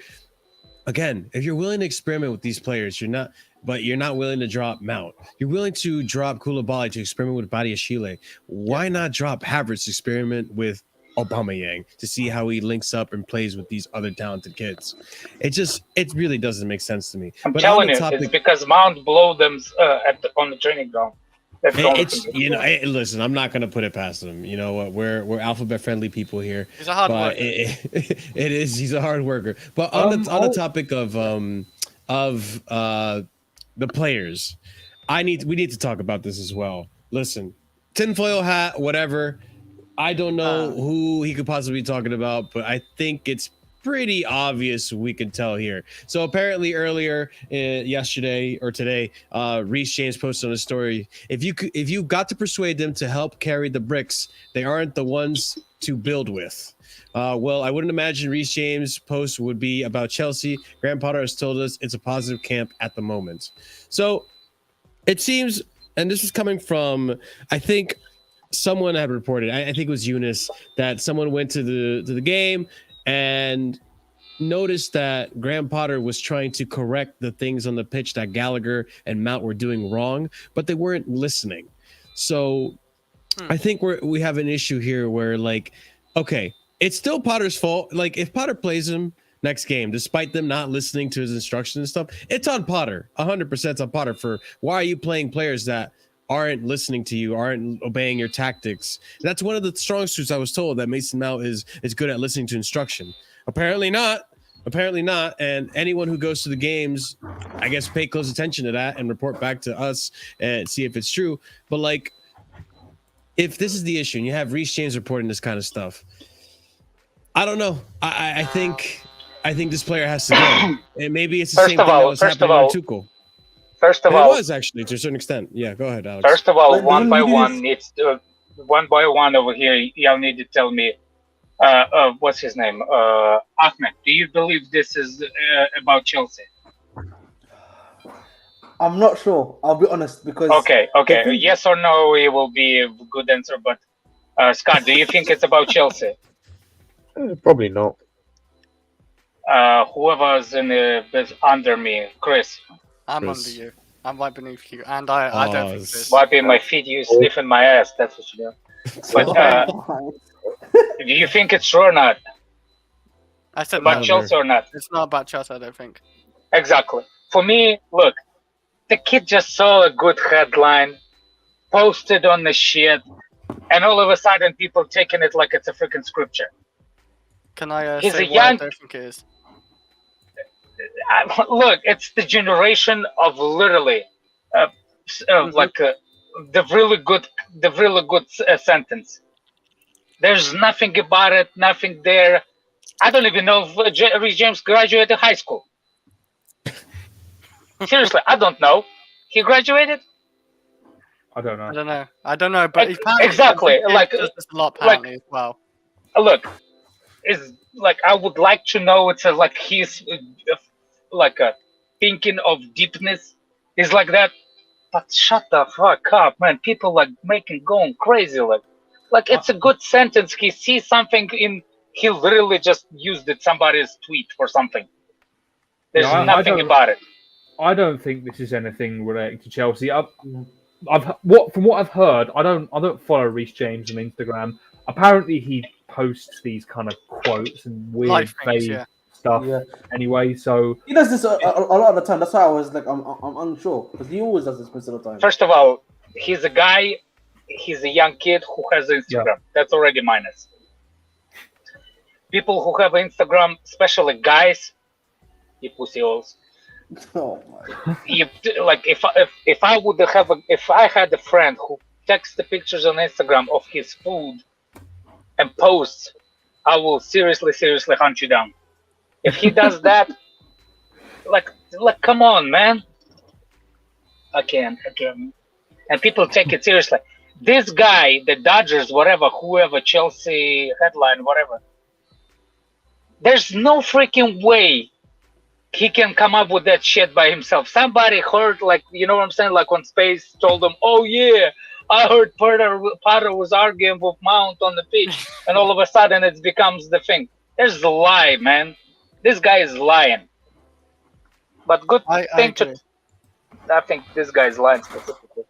willing to experiment with these players, you're not willing to drop Mount. You're willing to drop Koulibaly to experiment with Badiashile. Why not drop Havertz to experiment with Aubameyang to see how he links up and plays with these other talented kids? It really doesn't make sense to me. I'm telling you, it's because Mount blew them on the training ground. That's the only It's thing. listen, I'm not gonna put it past him. You know what? We're alphabet friendly people here. He's a hard But worker. it is. He's a hard worker. But on the topic of the players, we need to talk about this as well. Listen, tinfoil hat, whatever. I don't know who he could possibly be talking about, but I think it's pretty obvious we can tell here. So apparently earlier yesterday or today, Reece James posted on a story, if you got to persuade them to help carry the bricks, they aren't the ones to build with. Well, I wouldn't imagine Reece James' post would be about Chelsea. Graham Potter has told us it's a positive camp at the moment. So it seems, and this is coming from, I think someone had reported, I think it was Eunice, that someone went to the game and noticed that Graham Potter was trying to correct the things on the pitch that Gallagher and Mount were doing wrong, but they weren't listening. So I think we have an issue here where, like, okay, it's still Potter's fault. Like, if Potter plays him next game, despite them not listening to his instructions and stuff, it's on Potter. 100% on Potter for why are you playing players that aren't listening to you, aren't obeying your tactics. That's one of the strong suits I was told, that Mason Mount is good at listening to instruction. Apparently not. And anyone who goes to the games, I guess, pay close attention to that and report back to us and see if it's true. But, like, if this is the issue and you have Reece James reporting this kind of stuff, I don't know. I think this player has to go. And maybe it's the same thing that was happening with Tuchel. First of it all, was actually to a certain extent. Yeah, go ahead, Alex. First of all, one by one over here, y'all need to tell me, what's his name? Ahmed, do you believe this is about Chelsea? I'm not sure. I'll be honest, because okay. Yes or no, it will be a good answer. But Scott, do you think it's about Chelsea? Probably not. Whoever's under me, Chris. I'm under you. I'm right beneath you, and I don't think this. Wiping my feet, you sniffing my ass. That's what you do. But do you think it's true or not? I said about Chelsea or not? It's not about Chelsea, I don't think. Exactly. For me, look, the kid just saw a good headline, posted on the shit, and all of a sudden people taking it like it's a freaking scripture. Can I say what I don't think it is? Look, it's the generation of literally, the really good sentence. There's nothing about it, nothing there. I don't even know if Reece James graduated high school. Seriously, I don't know. He graduated? I don't know. But exactly, like a lot apparently as well. Look, is like I would like to know. It's like he's like a thinking of deepness. He's like that. But shut the fuck up, man. People like going crazy. Like it's a good sentence. He sees something in. He literally just used it somebody's tweet or something. There's nothing about it. I don't think this is anything relating to Chelsea. From what I've heard, I don't follow Reece James on Instagram. Apparently, he posts these kind of quotes and weird vague stuff. Yeah. Anyway, so he does this a lot of the time. That's why I was like, I'm unsure, because he always does this most of the time. First of all, he's a guy. He's a young kid who has Instagram. Yeah. That's already minus. People who have Instagram, especially guys, you pussy holes. Oh my! Like if I had a friend who takes the pictures on Instagram of his food and posts, I will seriously hunt you down. If he does that, like come on, man. I can't. And people take it seriously. This guy, the Dodgers, whoever, Chelsea headline, whatever. There's no freaking way he can come up with that shit by himself. Somebody heard, like, you know what I'm saying? Like when Space told him, oh yeah, I heard Potter was arguing with Mount on the pitch, and all of a sudden it becomes the thing. There's a lie, man. This guy is lying. But good thing I think this guy is lying specifically.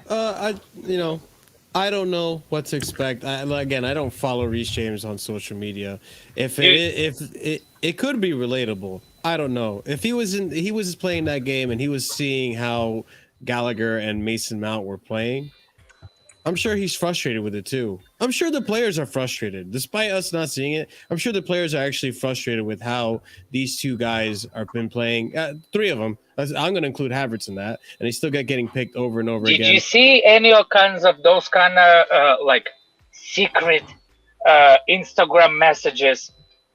I don't know what to expect. Again, I don't follow Reece James on social media. If it could be relatable, I don't know. If he was playing that game and he was seeing how Gallagher and Mason Mount were playing, I'm sure he's frustrated with it too. I'm sure the players are frustrated. Despite us not seeing it, I'm sure the players are actually frustrated with how these two guys are been playing. Three of them. I'm going to include Havertz in that. And they still getting picked over and over again. Did you see any kinds of those kind of like secret Instagram messages?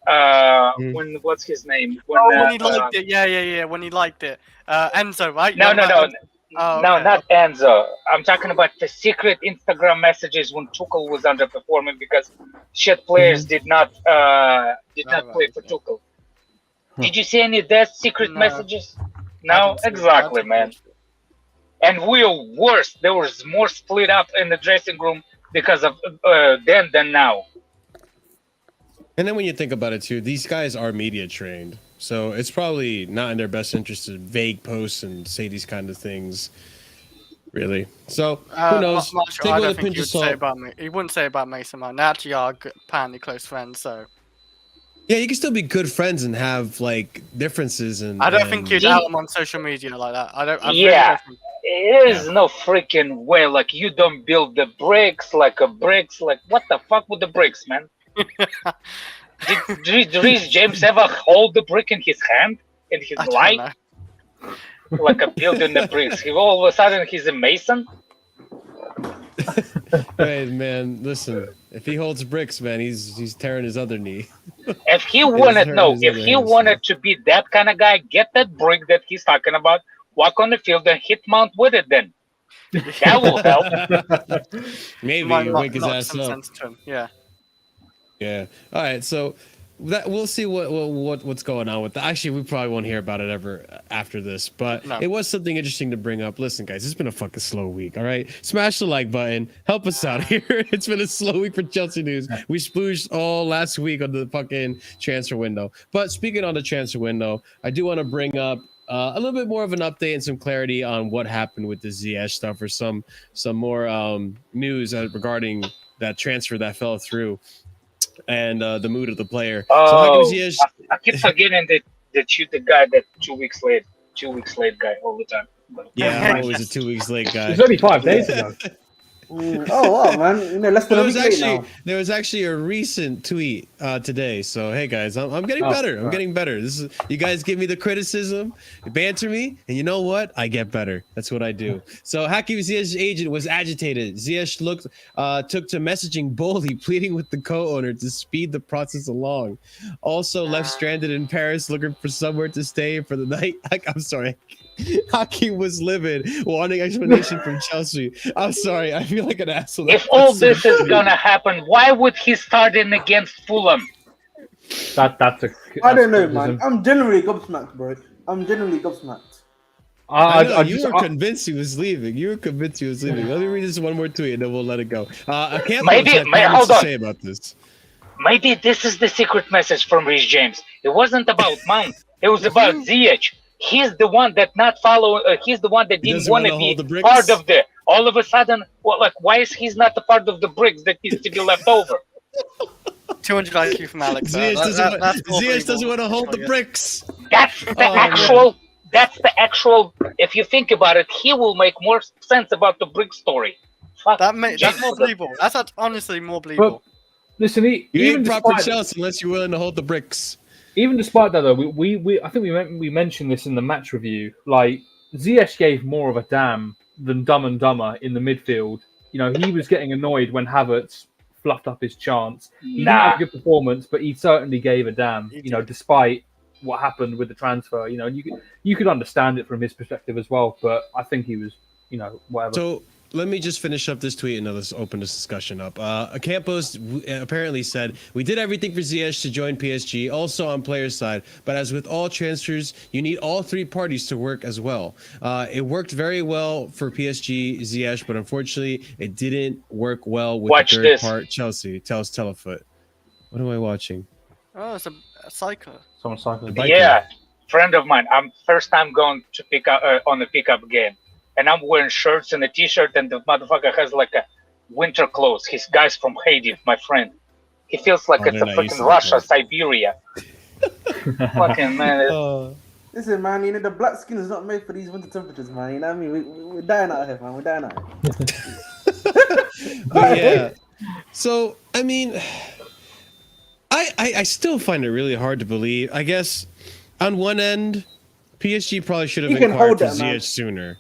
When what's his name? When he liked it. Yeah. When he liked it. Enzo, right? No. Oh, no, okay. not Enzo. I'm talking about the secret Instagram messages when Tuchel was underperforming because shit players did not play for Tuchel. Did you see any of that secret messages? No, exactly, man. And we are worse. There was more split up in the dressing room because of then than now. And then when you think about it too, these guys are media trained. So it's probably not in their best interest to vague posts and say these kind of things, really. So who knows? Marshall, I don't think he wouldn't say about Mason Mount. They actually are apparently close friends, so. Yeah, you can still be good friends and have like differences. And I don't think you'd out them on social media like that. There is no freaking way. Like you don't build the bricks like a bricks. Like what the fuck with the bricks, man? Did Reece James ever hold the brick in his hand in his life? Like a building the bricks. All of a sudden he's a mason? Hey man, listen. If he holds bricks, man, he's tearing his other knee. If he wanted to be that kind of guy, get that brick that he's talking about, walk on the field and hit Mount with it then. That will help. Maybe wake his ass up. Yeah. Yeah. All right. So that we'll see what's going on with that. Actually, we probably won't hear about it ever after this, but it was something interesting to bring up. Listen, guys, it's been a fucking slow week. All right, smash the like button. Help us out here. It's been a slow week for Chelsea news. We splooged all last week on the fucking transfer window. But speaking on the transfer window, I do want to bring up a little bit more of an update and some clarity on what happened with the Ziyech stuff, or some more news regarding that transfer that fell through. And the mood of the player. Oh, so I keep forgetting that you the guy that 2 weeks late guy all the time. Yeah, I'm always a 2 weeks late guy. It's only 5 days ago. Oh wow, man! Less than a week late now. There was actually a recent tweet today. So hey guys, I'm getting better. I'm getting better. This is you guys give me the criticism, banter me, and you know what? I get better. That's what I do. So Hakim Ziyech's agent was agitated. Ziyech took to messaging Boehly, pleading with the co-owner to speed the process along. Also left stranded in Paris, looking for somewhere to stay for the night. I'm sorry. Hakim was livid, wanting explanation from Chelsea. I'm sorry, I feel like an asshole. If all this is gonna happen, why would he start in against Fulham? That's I don't know, man. I'm generally gobsmacked, bro. I'm generally gobsmacked. You were convinced he was leaving. Let me read this one more tweet and then we'll let it go. I can't hold on. Say about this. Maybe this is the secret message from Reece James. It wasn't about Mount. It was about Ziyech. He's the one that not follow. He's the one that didn't want to be part of the. All of a sudden, why is he's not the part of the bricks that needs to be left over? 200 IQ from Alex. Ziyech doesn't want to hold the bricks. That's the actual. That's the actual. If you think about it, he will make more sense about the brick story. That's more believable. That's honestly more believable. But listen, you ain't proper Chelsea unless you're willing to hold the bricks. Even despite that, though, I think we mentioned this in the match review. Like Ziyech gave more of a damn than Dumb and Dumber in the midfield. You know, he was getting annoyed when Havertz fluffed up his chance. He didn't have a good performance, but he certainly gave a damn. You know, despite what happened with the transfer. You know, you could understand it from his perspective as well. But I think he was, whatever. So let me just finish up this tweet and then let's open this discussion up. Campos apparently said, "We did everything for Ziyech to join PSG, also on players' side. But as with all transfers, you need all three parties to work as well. It worked very well for PSG, Ziyech, but unfortunately, it didn't work well with the third part, Chelsea." Tells Telefoot. What am I watching? Oh, it's a cycle. Someone cycling. Yeah, friend of mine. I'm first time going to pick up on a pickup game. And I'm wearing shirts and a t-shirt, and the motherfucker has like a winter clothes. His guy's from Haiti, my friend. He feels like it's a freaking Russia, Siberia. Fucking man. Listen, man, you know, the black skin is not made for these winter temperatures, man. You know what I mean? We're dying out here, man. We're dying out here. But yeah. So, I mean, I still find it really hard to believe. I guess on one end, PSG probably should have inquired for Ziyech sooner.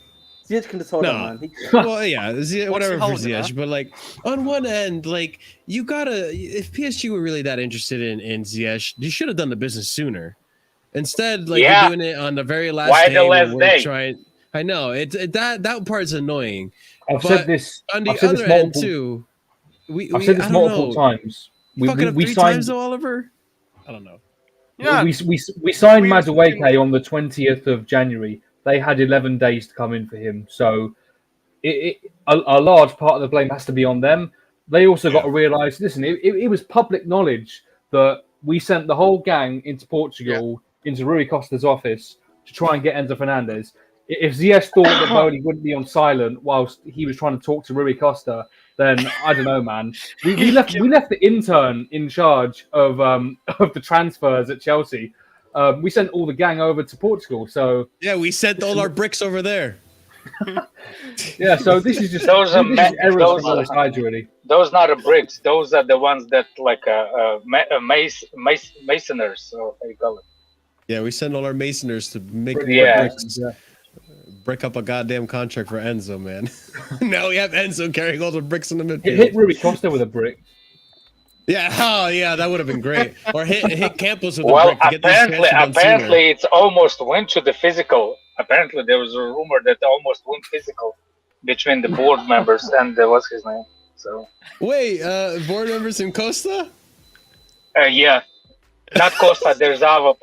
Ziyech can just hold that, man. Well, yeah, whatever for Ziyech. But, like, on one end, like, you gotta... If PSG were really that interested in Ziyech, you should have done the business sooner. Instead, like, you're doing it on the very last day. Why the last day? I know. That part's annoying. I've said this on the other end, too. I've said this multiple times. We signed times, though, Oliver? I don't know. Yeah. We signed Madueke on the 20th of January. They had 11 days to come in for him. So a large part of the blame has to be on them. They also got to realise, listen, it was public knowledge that we sent the whole gang into Portugal, into Rui Costa's office to try and get Enzo Fernandez. If Ziyech thought that Boehly wouldn't be on silent whilst he was trying to talk to Rui Costa, then I don't know, man. We left the intern in charge of the transfers at Chelsea. We sent all the gang over to Portugal. So yeah, we sent all our bricks over there. Yeah, so this is just errors from both sides, really. Those not the bricks. Those are the ones that like masoners. So how you call it? Yeah, we send all our masoners to make bricks. Yeah. Brick up a goddamn contract for Enzo, man. Now we have Enzo carrying all the bricks in the midfield. Hit Rui Costa with a brick. Yeah, oh yeah, that would have been great. Or hit Campos with a brick. To apparently, it's almost went to the physical. Apparently, there was a rumor that they almost went physical between the board members and what's his name. So wait, board members in Costa? Yeah, not Costa. There's Davo.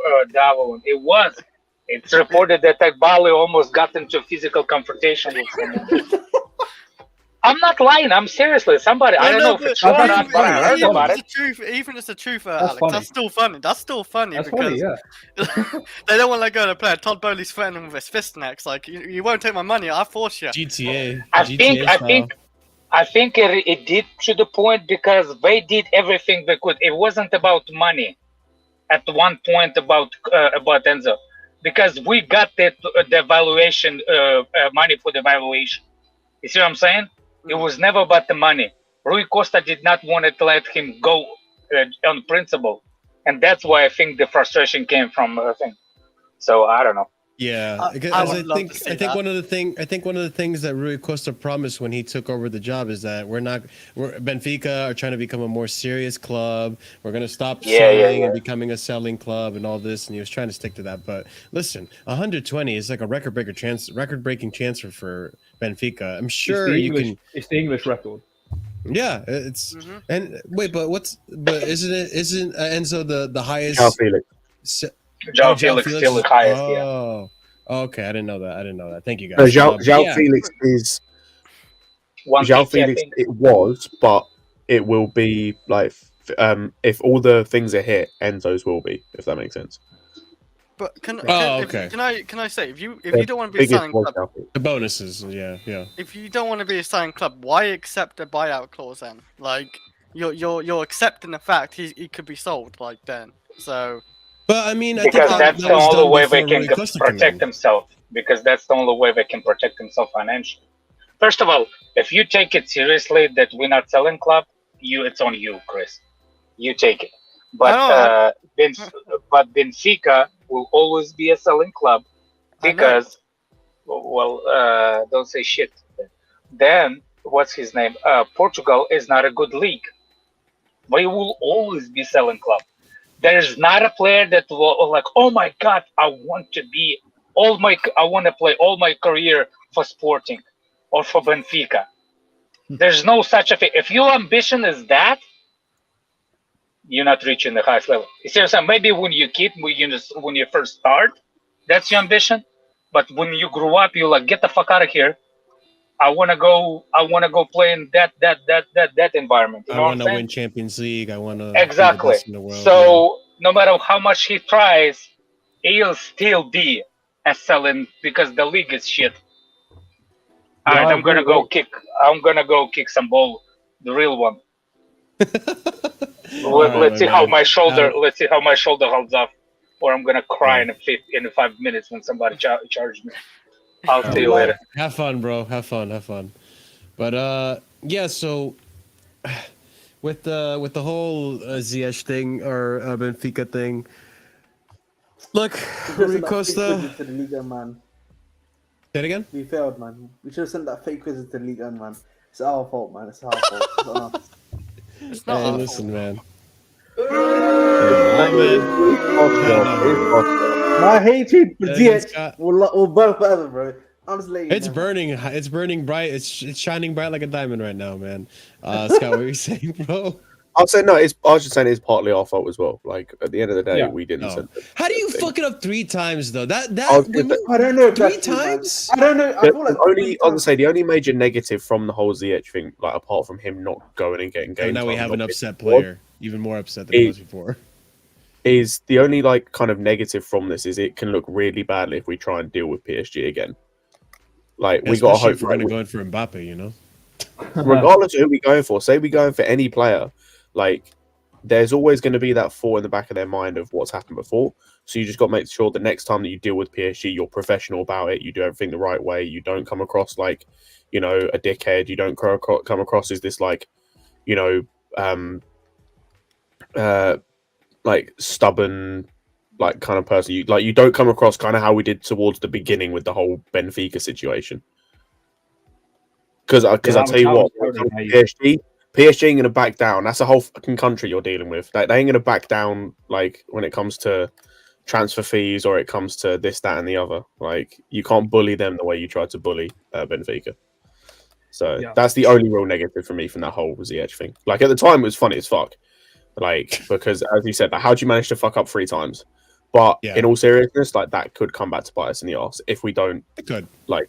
It's reported that Boehly almost got into a physical confrontation with someone. I'm not lying. I'm seriously. Somebody. I don't know if it's true or not, but I heard about it. Even if it's the truth, Alex, that's still funny. That's still funny that's because funny, they don't want to let go of the player. Todd Boehly's threatening with his fist next. Like, you won't take my money. I force you. GTA. I think it did to the point because they did everything they could. It wasn't about money. At one point about Enzo. Because we got the valuation, money for the valuation. You see what I'm saying? It was never about the money. Rui Costa did not want to let him go on principle. And that's why I think the frustration came from the thing. So I don't know. Yeah, because I think one of the things that Rui Costa promised when he took over the job is that Benfica are trying to become a more serious club. We're going to stop selling and becoming a selling club and all this. And he was trying to stick to that. But listen, 120 is like a record-breaking transfer for Benfica. I'm sure it's the English record. Yeah, it's and wait, but isn't Enzo the highest? João Felix. João Felix still the highest. Oh, okay. I didn't know that. Thank you guys. No, João Felix is. João Felix, it was, but it will be like if all the things are hit, Enzo's will be, if that makes sense. But can I say if you don't want to be a selling club, the bonuses, yeah. If you don't want to be a selling club, why accept a buyout clause then? Like you're accepting the fact he could be sold like then. So. But I mean, because that's the only way they can protect themselves. Because that's the only way they can protect themselves financially. First of all, if you take it seriously that we're not selling club, it's on you, Chris. You take it. But Benfica will always be a selling club because, don't say shit. Then what's his name? Portugal is not a good league. They will always be selling club. There's not a player that will like, oh my God, I want to play all my career for Sporting or for Benfica. There's no such a thing. If your ambition is that, you're not reaching the highest level. You see what I'm saying? Maybe when you first start, that's your ambition. But when you grow up, you're like, get the fuck out of here. I wanna go play in that environment. You know I wanna win Champions League. I wanna exactly. Be the best in the world. So no matter how much he tries, he'll still be a selling because the league is shit. All right, I'm gonna go kick some ball, the real one. Let's see how my shoulder holds up. or I'm gonna cry in 5 minutes when somebody charges me. I'll see you later. Have fun, bro. Have fun. But yeah. So with the whole Ziyech thing or Benfica thing, look, Rui Costa. To the Liga, man. Say it again. We failed, man. We should have sent that fake visit to the Liga, man. It's our fault, man. It's our fault. It's not us. It's not Hey, our listen, fault. man. My hatred for Yeah, Ziyech will burn forever, bro. I'm just letting you It's know. burning. It's burning bright. It's shining bright like a diamond right now, man. Scott, what were you saying, bro? I'll say no. I was just saying it's partly our fault as well. Like at the end of the day, Yeah. we didn't. Send them. How do you fuck it up 3 times though? I was When you, I don't know. If 3 that's true, man. times? I don't know. I feel like I was gonna say the only major negative from the whole Ziyech thing, like apart from him not going and getting Oh, game now we time, have an not upset being player, even more upset than he was before. is the only like kind of negative from this is it can look really badly if we try and deal with PSG again. Like we got to Especially hope if we're going to go in for Mbappe, you know. regardless of who we going for, say we going for any player, like there's always going to be that thought in the back of their mind of what's happened before. So you just got to make sure the next time that you deal with PSG, you're professional about it. You do everything the right way. You don't come across like, you know, a dickhead. You don't come across as this like, you know, like stubborn, like kind of person. You don't come across kind of how we did towards the beginning with the whole Benfica situation. Because I'll tell you what, PSG ain't gonna back down. That's a whole fucking country you're dealing with. They ain't gonna back down. Like when it comes to transfer fees or it comes to this, that, and the other. Like you can't bully them the way you tried to bully Benfica. So that's the only real negative for me from that whole Ziyech thing. Like at the time, it was funny as fuck. Like because as you said, like, how do you manage to fuck up 3 times? But in all seriousness, like that could come back to bite us in the arse if we don't. It could like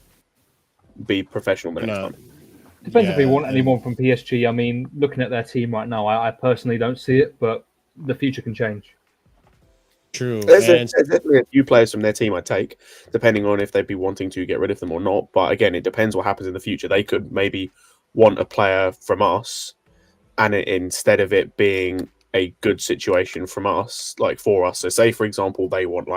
be professional the next time. Depends if we want anyone from PSG. I mean, looking at their team right now, I personally don't see it, but the future can change. True. There's definitely a few players from their team I'd take, depending on if they'd be wanting to get rid of them or not. But again, it depends what happens in the future. They could maybe want a player from us, and instead of it being a good situation from us, like for us. So say, for example, they want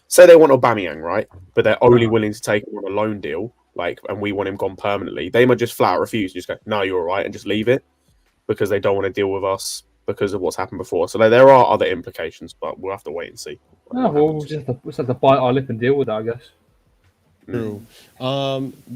say they want Aubameyang, right? But they're only willing to take him on a loan deal. And we want him gone permanently. They might just flat out refuse. Just go, no, you're all right, and just leave it because they don't want to deal with us because of what's happened before. So there are other implications, but we'll have to wait and see. We'll just have to bite our lip and deal with that, I guess. True.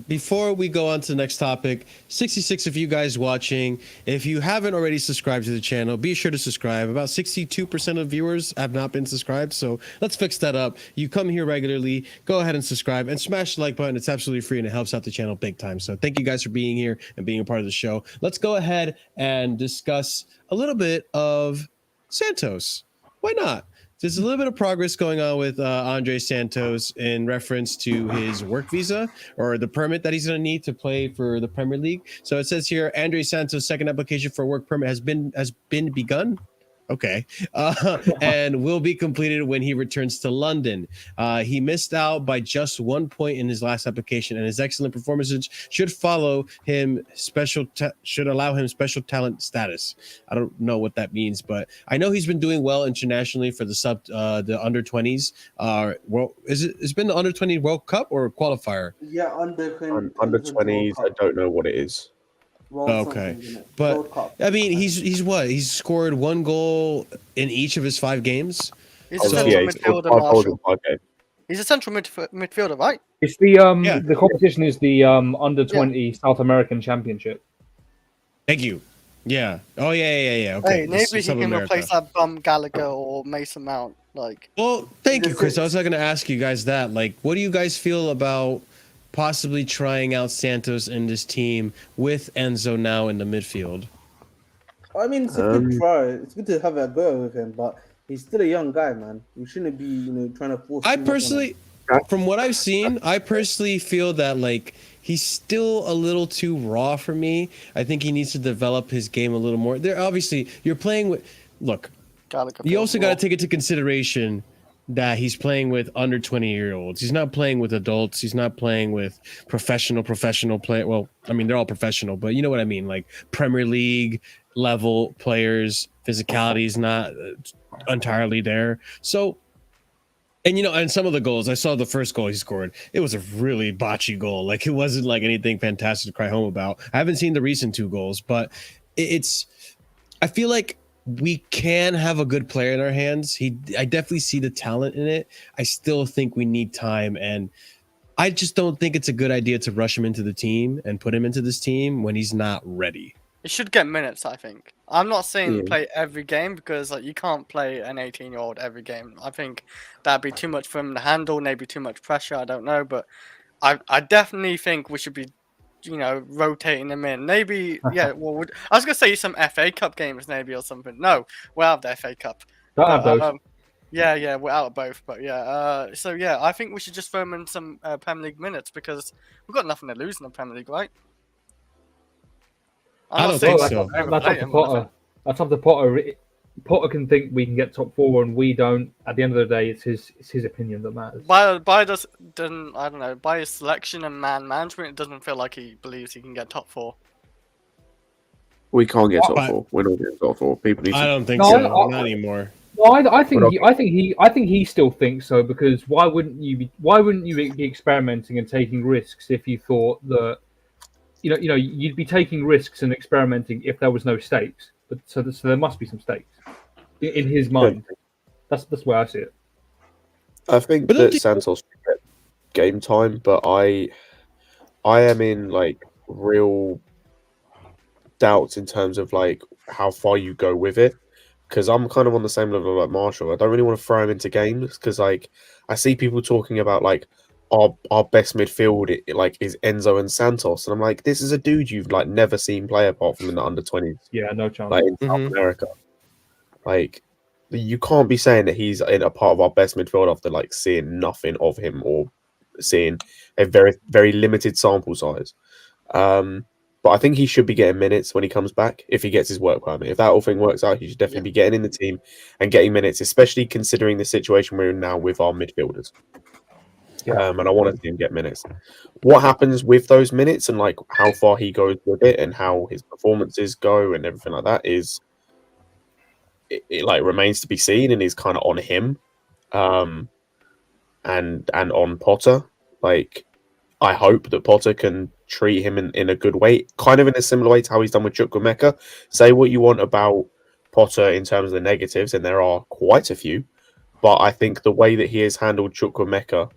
Before we go on to the next topic, 66 of you guys watching, if you haven't already subscribed to the channel, be sure to subscribe. About 62% of viewers have not been subscribed, so let's fix that up. You come here regularly, go ahead and subscribe and smash the like button. It's absolutely free and it helps out the channel big time. So thank you guys for being here and being a part of the show. Let's go ahead and discuss a little bit of Santos. Why not? There's a little bit of progress going on with Andrey Santos in reference to his work visa or the permit that he's going to need to play for the Premier League. So it says here, Andrey Santos' second application for a work permit has been begun. Okay. And will be completed when he returns to London. He missed out by just 1 point in his last application, and his excellent performances should allow him special talent status. I don't know what that means, but I know he's been doing well internationally for the under 20s. It's been the under 20 World Cup or qualifier? Yeah, under 20s. I don't know what it is. Okay, but I mean, he's scored 1 goal in each of his 5 games. He's a central midfielder, Marshall. He's a central midfielder, right? It's the competition is the under 20 South American Championship. Thank you. Yeah. Oh yeah. Okay. Hey, maybe he can replace that bum Gallagher or Mason Mount. Well, thank you, Chris. I was not going to ask you guys that. What do you guys feel about possibly trying out Santos in this team with Enzo now in the midfield? I mean, it's a good try. It's good to have a go with him, but he's still a young guy, man. We shouldn't be, trying to force. I personally, from what I've seen, I personally feel that he's still a little too raw for me. I think he needs to develop his game a little more. There, obviously, you're playing with. Look, you also got to take into consideration that he's playing with under 20-year-olds. He's not playing with adults. He's not playing with professional play. Well, I mean, they're all professional, but you know what I mean? Premier League level players, physicality is not entirely there. So And and some of the goals, I saw the first goal he scored. It was a really botchy goal. Like, it wasn't like anything fantastic to cry home about. I haven't seen the recent 2 goals, but I feel like we can have a good player in our hands. I definitely see the talent in it. I still think we need time, and I just don't think it's a good idea to rush him into the team and put him into this team when he's not ready. He should get minutes, I think. I'm not saying play every game, because you can't play an 18-year-old every game. I think that'd be too much for him to handle, maybe too much pressure. I don't know, but I definitely think we should be, rotating him in. Maybe, yeah. Well, I was gonna say some FA Cup games, maybe, or something. No, we're out of the FA Cup. Don't have those. Yeah, we're out of both. But yeah, so yeah, I think we should just throw him in some Premier League minutes, because we've got nothing to lose in the Premier League, right? I don't think so. That's up to Potter. That's up to Potter. Potter can think we can get top 4 and we don't. At the end of the day, it's his opinion that matters. By his selection and man management, it doesn't feel like he believes he can get top 4. We can't get top 4. We're not getting top 4. People need. I don't think so. Not anymore. No, I think he still thinks so, because why wouldn't you be experimenting and taking risks if you thought that you'd be taking risks and experimenting if there was no stakes. But so there must be some stakes in his mind. That's the way I see it. I think that Santos should get game time, but I am in real doubts in terms of how far you go with it, because I'm kind of on the same level like Marshall. I don't really want to throw him into games, because I see people talking about our best midfield is Enzo and Santos, and I'm like, this is a dude you've never seen play apart from in the under-20s. Yeah, no chance. In South America, you can't be saying that he's in a part of our best midfield after seeing nothing of him or seeing a very, very limited sample size. But I think he should be getting minutes when he comes back if he gets his work permit. If that whole thing works out, he should definitely be getting in the team and getting minutes, especially considering the situation we're in now with our midfielders. And I want to see him get minutes. What happens with those minutes and how far he goes with it and how his performances go and everything like that is it remains to be seen, and is kind of on him and on Potter. I hope that Potter can treat him in a good way, kind of in a similar way to how he's done with Chukwuemeka. Say what you want about Potter in terms of the negatives, and there are quite a few, but I think the way that he has handled Chukwuemeka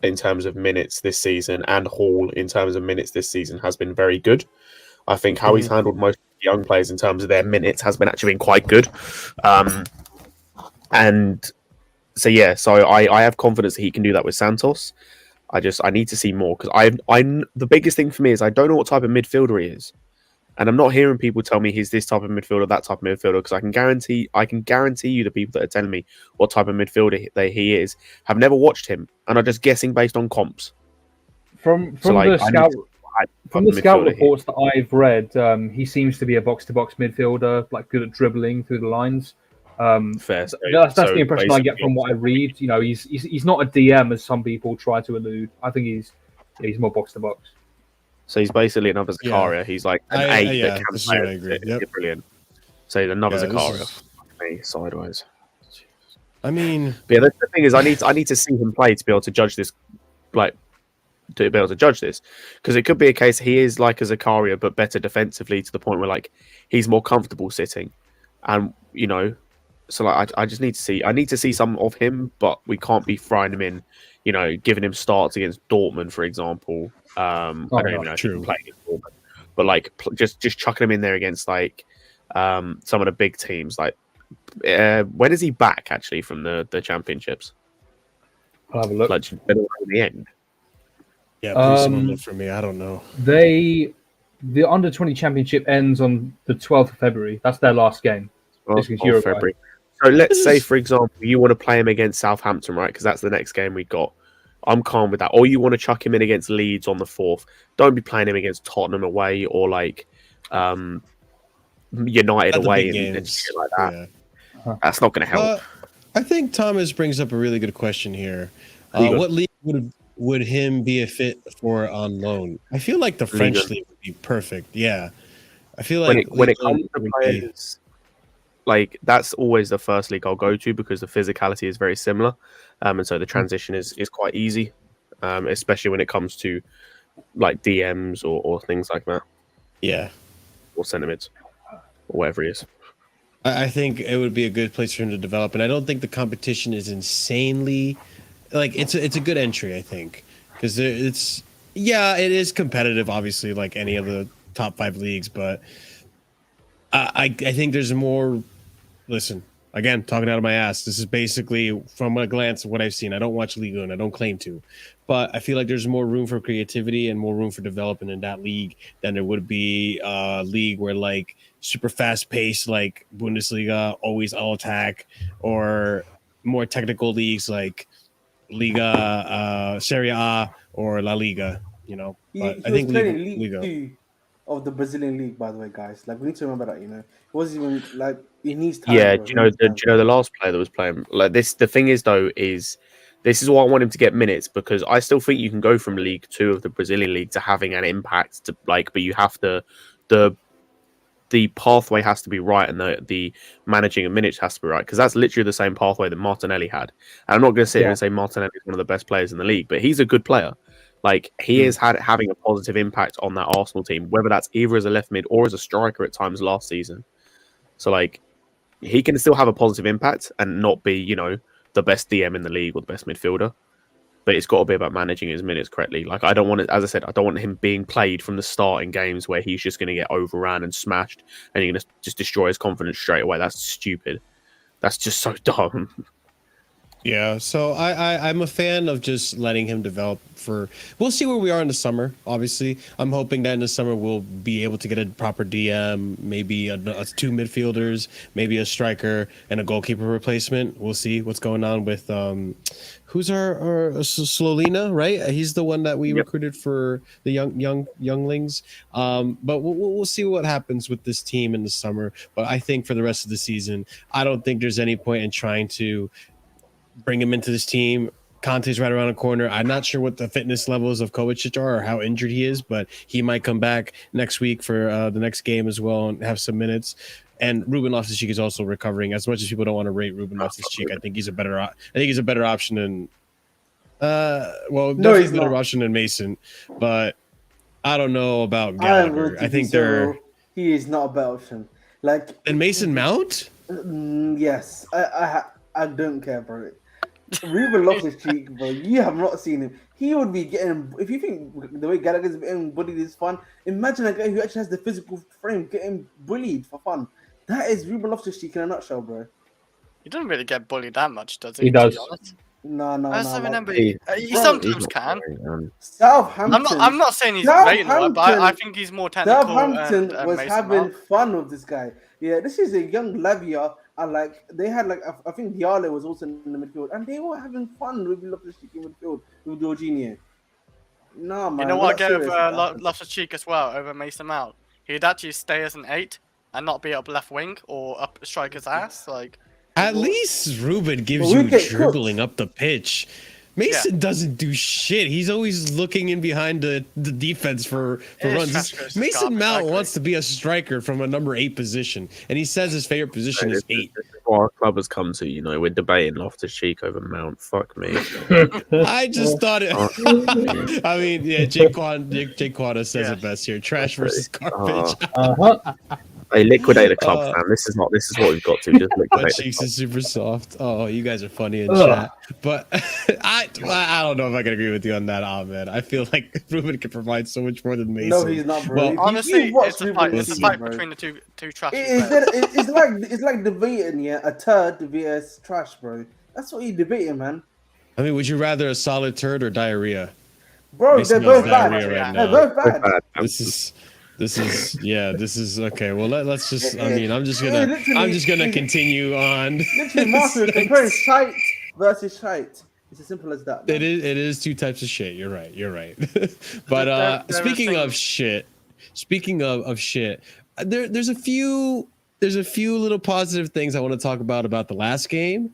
in terms of minutes this season and Hall in terms of minutes this season has been very good. I think how he's handled most young players in terms of their minutes has been actually been quite good. And so, yeah, so I have confidence that he can do that with Santos. I need to see more, because the biggest thing for me is I don't know what type of midfielder he is. And I'm not hearing people tell me he's this type of midfielder, that type of midfielder, because I can guarantee you the people that are telling me what type of midfielder he is have never watched him and are just guessing based on comps. From the scout reports that I've read, he seems to be a box-to-box midfielder, good at dribbling through the lines. Fair. That's the impression I get from what I read. He's not a DM as some people try to allude. I think he's more box-to-box. So he's basically another Zakaria. Yeah. He's like an 8 that can play. I agree. Yep. Brilliant. So he's another Zakaria. Me sideways. I mean, but yeah, the thing is, I need to see him play to be able to judge this. Because it could be a case he is like a Zakaria but better defensively, to the point where he's more comfortable sitting, and so I just need to see. I need to see some of him, but we can't be throwing him in. Giving him starts against Dortmund, for example. I don't even know if he can play against Dortmund, but just chucking him in there against some of the big teams. When is he back actually from the championships? I'll have a look. In the end. Yeah, please someone look for me. I don't know. The under-20 championship ends on the 12th of February. That's their last game. February. So let's say, for example, you want to play him against Southampton, right? Because that's the next game we got. I'm calm with that. Or you want to chuck him in against Leeds on the 4th. Don't be playing him against Tottenham away or United away and shit like that. Yeah. That's not going to help. I think Thomas brings up a really good question here. What league would him be a fit for on loan? I feel like the French league would be perfect. Yeah, I feel like when it comes to players, like that's always the first league I'll go to because the physicality is very similar, and so the transition is quite easy, especially when it comes to like DMs or things like that. Yeah, or centimeters, or whatever it is. I think it would be a good place for him to develop, and I don't think the competition is insanely like it's a good entry. I think because it is competitive, obviously, like any of the top 5 leagues, but I think there's more. Listen, again, talking out of my ass. This is basically from a glance of what I've seen. I don't watch Liga and I don't claim to, but I feel like there's more room for creativity and more room for development in that league than there would be a league where like super fast paced like Bundesliga, always all attack, or more technical leagues like Liga, Serie A, or La Liga. You know, but He I think was playing Liga. League 2 of the Brazilian league, by the way, guys. Like we need to remember that. You know, it wasn't even like he needs time. Yeah, bro. do you know the last player that was playing like this? The thing is though, is this is why I want him to get minutes because I still think you can go from League 2 of the Brazilian league to having an impact to like, but you have to the pathway has to be right and the managing of minutes has to be right because that's literally the same pathway that Martinelli had. And I'm not going to sit here and say Martinelli is one of the best players in the league, but he's a good player. Like he is having a positive impact on that Arsenal team, whether that's either as a left mid or as a striker at times last season. So like he can still have a positive impact and not be, you know, the best DM in the league or the best midfielder. But it's got to be about managing his minutes correctly. Like I don't want it, as I said, I don't want him being played from the start in games where he's just going to get overran and smashed and you're going to just destroy his confidence straight away. That's stupid. That's just so dumb. Yeah, so I'm a fan of just letting him develop we'll see where we are in the summer, obviously. I'm hoping that in the summer we'll be able to get a proper DM, maybe a 2 midfielders, maybe a striker, and a goalkeeper replacement. We'll see what's going on with, who's our Slolina, right? He's the one that we recruited for the younglings. But we'll see what happens with this team in the summer. But I think for the rest of the season, I don't think there's any point in trying to bring him into this team. Conte's right around the corner. I'm not sure what the fitness levels of Kovacic are or how injured he is, but he might come back next week for the next game as well and have some minutes. And Ruben Loftus-Cheek is also recovering. As much as people don't want to rate Ruben Loftus-Cheek, I think he's a better option than definitely a better option than Mason. But I don't know about Gallagher. I think he is not a better option. Like and Mason Mount. Yes, I don't care, bro. Ruben Loftus-Cheek, bro. You have not seen him. He would be getting. If you think the way Gallagher's getting bullied is fun, imagine a guy who actually has the physical frame getting bullied for fun. That is Ruben Loftus-Cheek in a nutshell, bro. He doesn't really get bullied that much, does he? He does. No. I remember he sometimes can. Southampton. I'm not saying he's great, but I think he's more technical. Southampton was having fun with this guy. Yeah, this is a young Lavia, and like they had like I think Diallo was also in the midfield, and they were having fun with Loftus-Cheek in midfield with Jorginho. No man, you know what? I gave Loftus-Cheek as well over Mason Mount. He'd actually stay as an 8 and not be up left wing or up striker's ass. Like at least Ruben gives you dribbling up the pitch. Mason doesn't do shit. He's always looking in behind the defense for runs. Mason Mount wants to be a striker from a number 8 position, and he says his favorite position is 8. This is what our club has come to. You know, we're debating Loftus-Cheek over Mount. Fuck me. I just thought it. I mean, yeah, Jake Quada says it best here: trash versus garbage. They liquidate the club, fam. This is what we've got to. Just liquidate. Cheeks is super soft. Oh, you guys are funny in chat, but I don't know if I can agree with you on that, Ahmed. I feel like Ruben can provide so much more than Mason. No, he's not, bro. Well, honestly, it's a fight between the two trash. It's like debating, a turd vs trash, bro. That's what you're debating, man. I mean, would you rather a solid turd or diarrhea? Bro, Mason they're both bad. Right they're both bad. This is okay. Well, let's just. I mean, I'm just gonna continue on. Literally, Martin comparing shite versus shite. It's as simple as that. Man. It is 2 types of shit. You're right. But speaking of shit, there's a few little positive things I want to talk about the last game,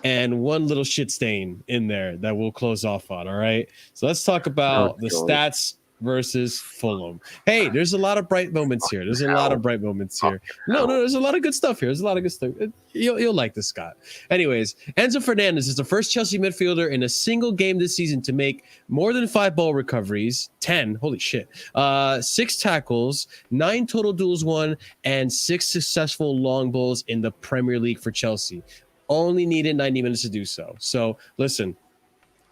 and one little shit stain in there that we'll close off on. All right. So let's talk about the stats versus Fulham. Hey, there's a lot of bright moments here. There's a lot of bright moments here. No, there's a lot of good stuff here. There's a lot of good stuff. You'll like this, Scott. Anyways, Enzo Fernandez is the first Chelsea midfielder in a single game this season to make more than 5 ball recoveries, 10, holy shit, 6 tackles, 9 total duels won, and 6 successful long balls in the Premier League for Chelsea. Only needed 90 minutes to do so. So listen,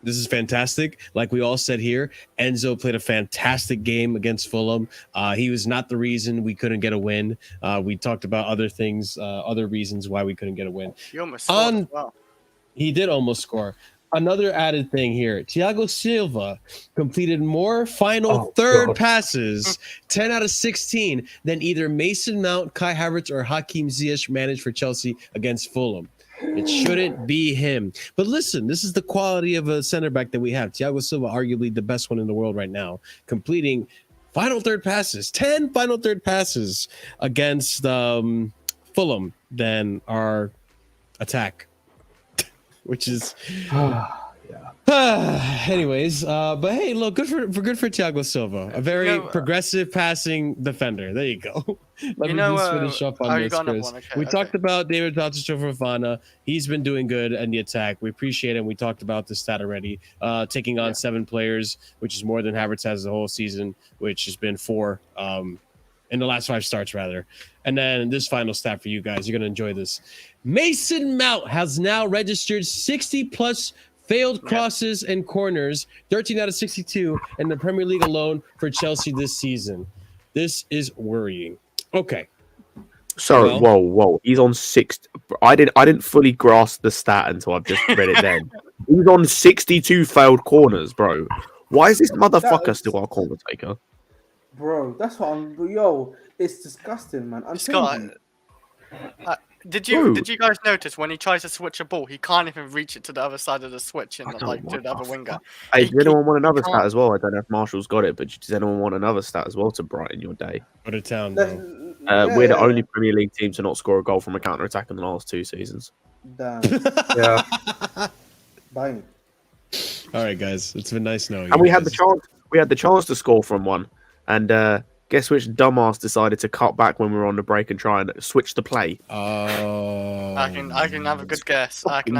this is fantastic. Like we all said here, Enzo played a fantastic game against Fulham. He was not the reason we couldn't get a win. We talked about other things, other reasons why we couldn't get a win. He almost scored as well. He did almost score. Another added thing here, Thiago Silva completed more final third passes, 10 out of 16, than either Mason Mount, Kai Havertz, or Hakim Ziyech managed for Chelsea against Fulham. It shouldn't be him. But listen, this is the quality of a center back that we have. Thiago Silva, arguably the best one in the world right now, completing final third passes, 10 final third passes against Fulham than our attack, which is... Anyways, but hey, look, good for Thiago Silva, a very progressive passing defender. There you go. Let me just finish up on this, Chris. We talked about David Fofana. He's been doing good in the attack. We appreciate him. We talked about this stat already. Taking on 7 players, which is more than Havertz has the whole season, which has been 4 in the last 5 starts, rather. And then this final stat for you guys. You're going to enjoy this. Mason Mount has now registered 60+ failed crosses and corners, 13 out of 62 in the Premier League alone for Chelsea this season. This is worrying. Okay. So, whoa. He's on 6. I didn't fully grasp the stat until I've just read it then. He's on 62 failed corners, bro. Why is this motherfucker still our corner taker? Bro, that's what I'm... it's disgusting, man. I'm Scott, did you guys notice when he tries to switch a ball, he can't even reach it to the other side of the switch and to the other winger? Hey, does anyone want another stat as well? I don't know if Marshall's got it, but does anyone want another stat as well to brighten your day? Put it down, bro. We're the only Premier League team to not score a goal from a counter attack in the last 2 seasons. Damn. Yeah. Bang. All right, guys, it's been nice knowing you. And we had the chance. We had the chance to score from one, and guess which dumbass decided to cut back when we were on the break and try and switch the play? Oh, I can have a good guess. Fucking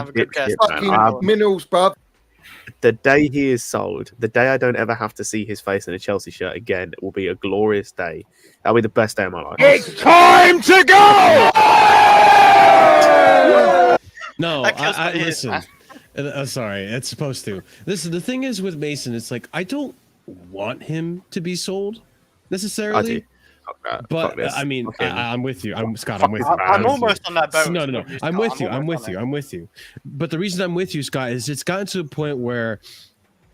Minerals, bruv. The day he is sold, the day I don't ever have to see his face in a Chelsea shirt again, it will be a glorious day. That'll be the best day of my life. It's time to go! No, I listen. Sorry, it's supposed to. Listen, the thing is with Mason, it's like I don't want him to be sold necessarily. But I mean, I'm with you. I'm Scott. I'm with you. I'm almost on that boat. No. I'm with you. But the reason I'm with you, Scott, is it's gotten to a point where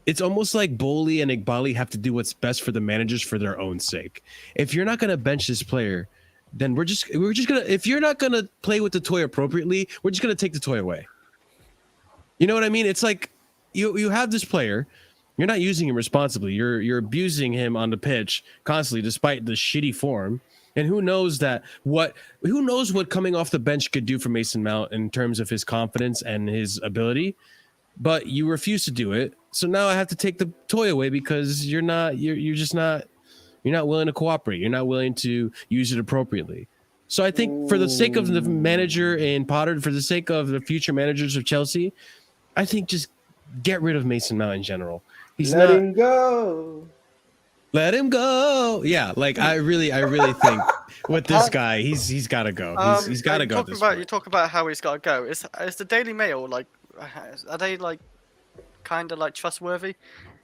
it's almost like Boehly and Boehly have to do what's best for the managers for their own sake. If you're not going to bench this player, then we're just gonna. If you're not going to play with the toy appropriately, we're just going to take the toy away. You know what I mean? It's like you have this player. You're not using him responsibly. You're abusing him on the pitch constantly, despite the shitty form. And who knows what coming off the bench could do for Mason Mount in terms of his confidence and his ability. But you refuse to do it. So now I have to take the toy away because you're not willing to cooperate. You're not willing to use it appropriately. So I think for the sake of the manager and Potter, for the sake of the future managers of Chelsea, I think just get rid of Mason Mount in general. Let him go. Let him go. Yeah, like I really think with this guy, he's got to go. He's got to go. You talk about how he's got to go. Is the Daily Mail are they kind of trustworthy?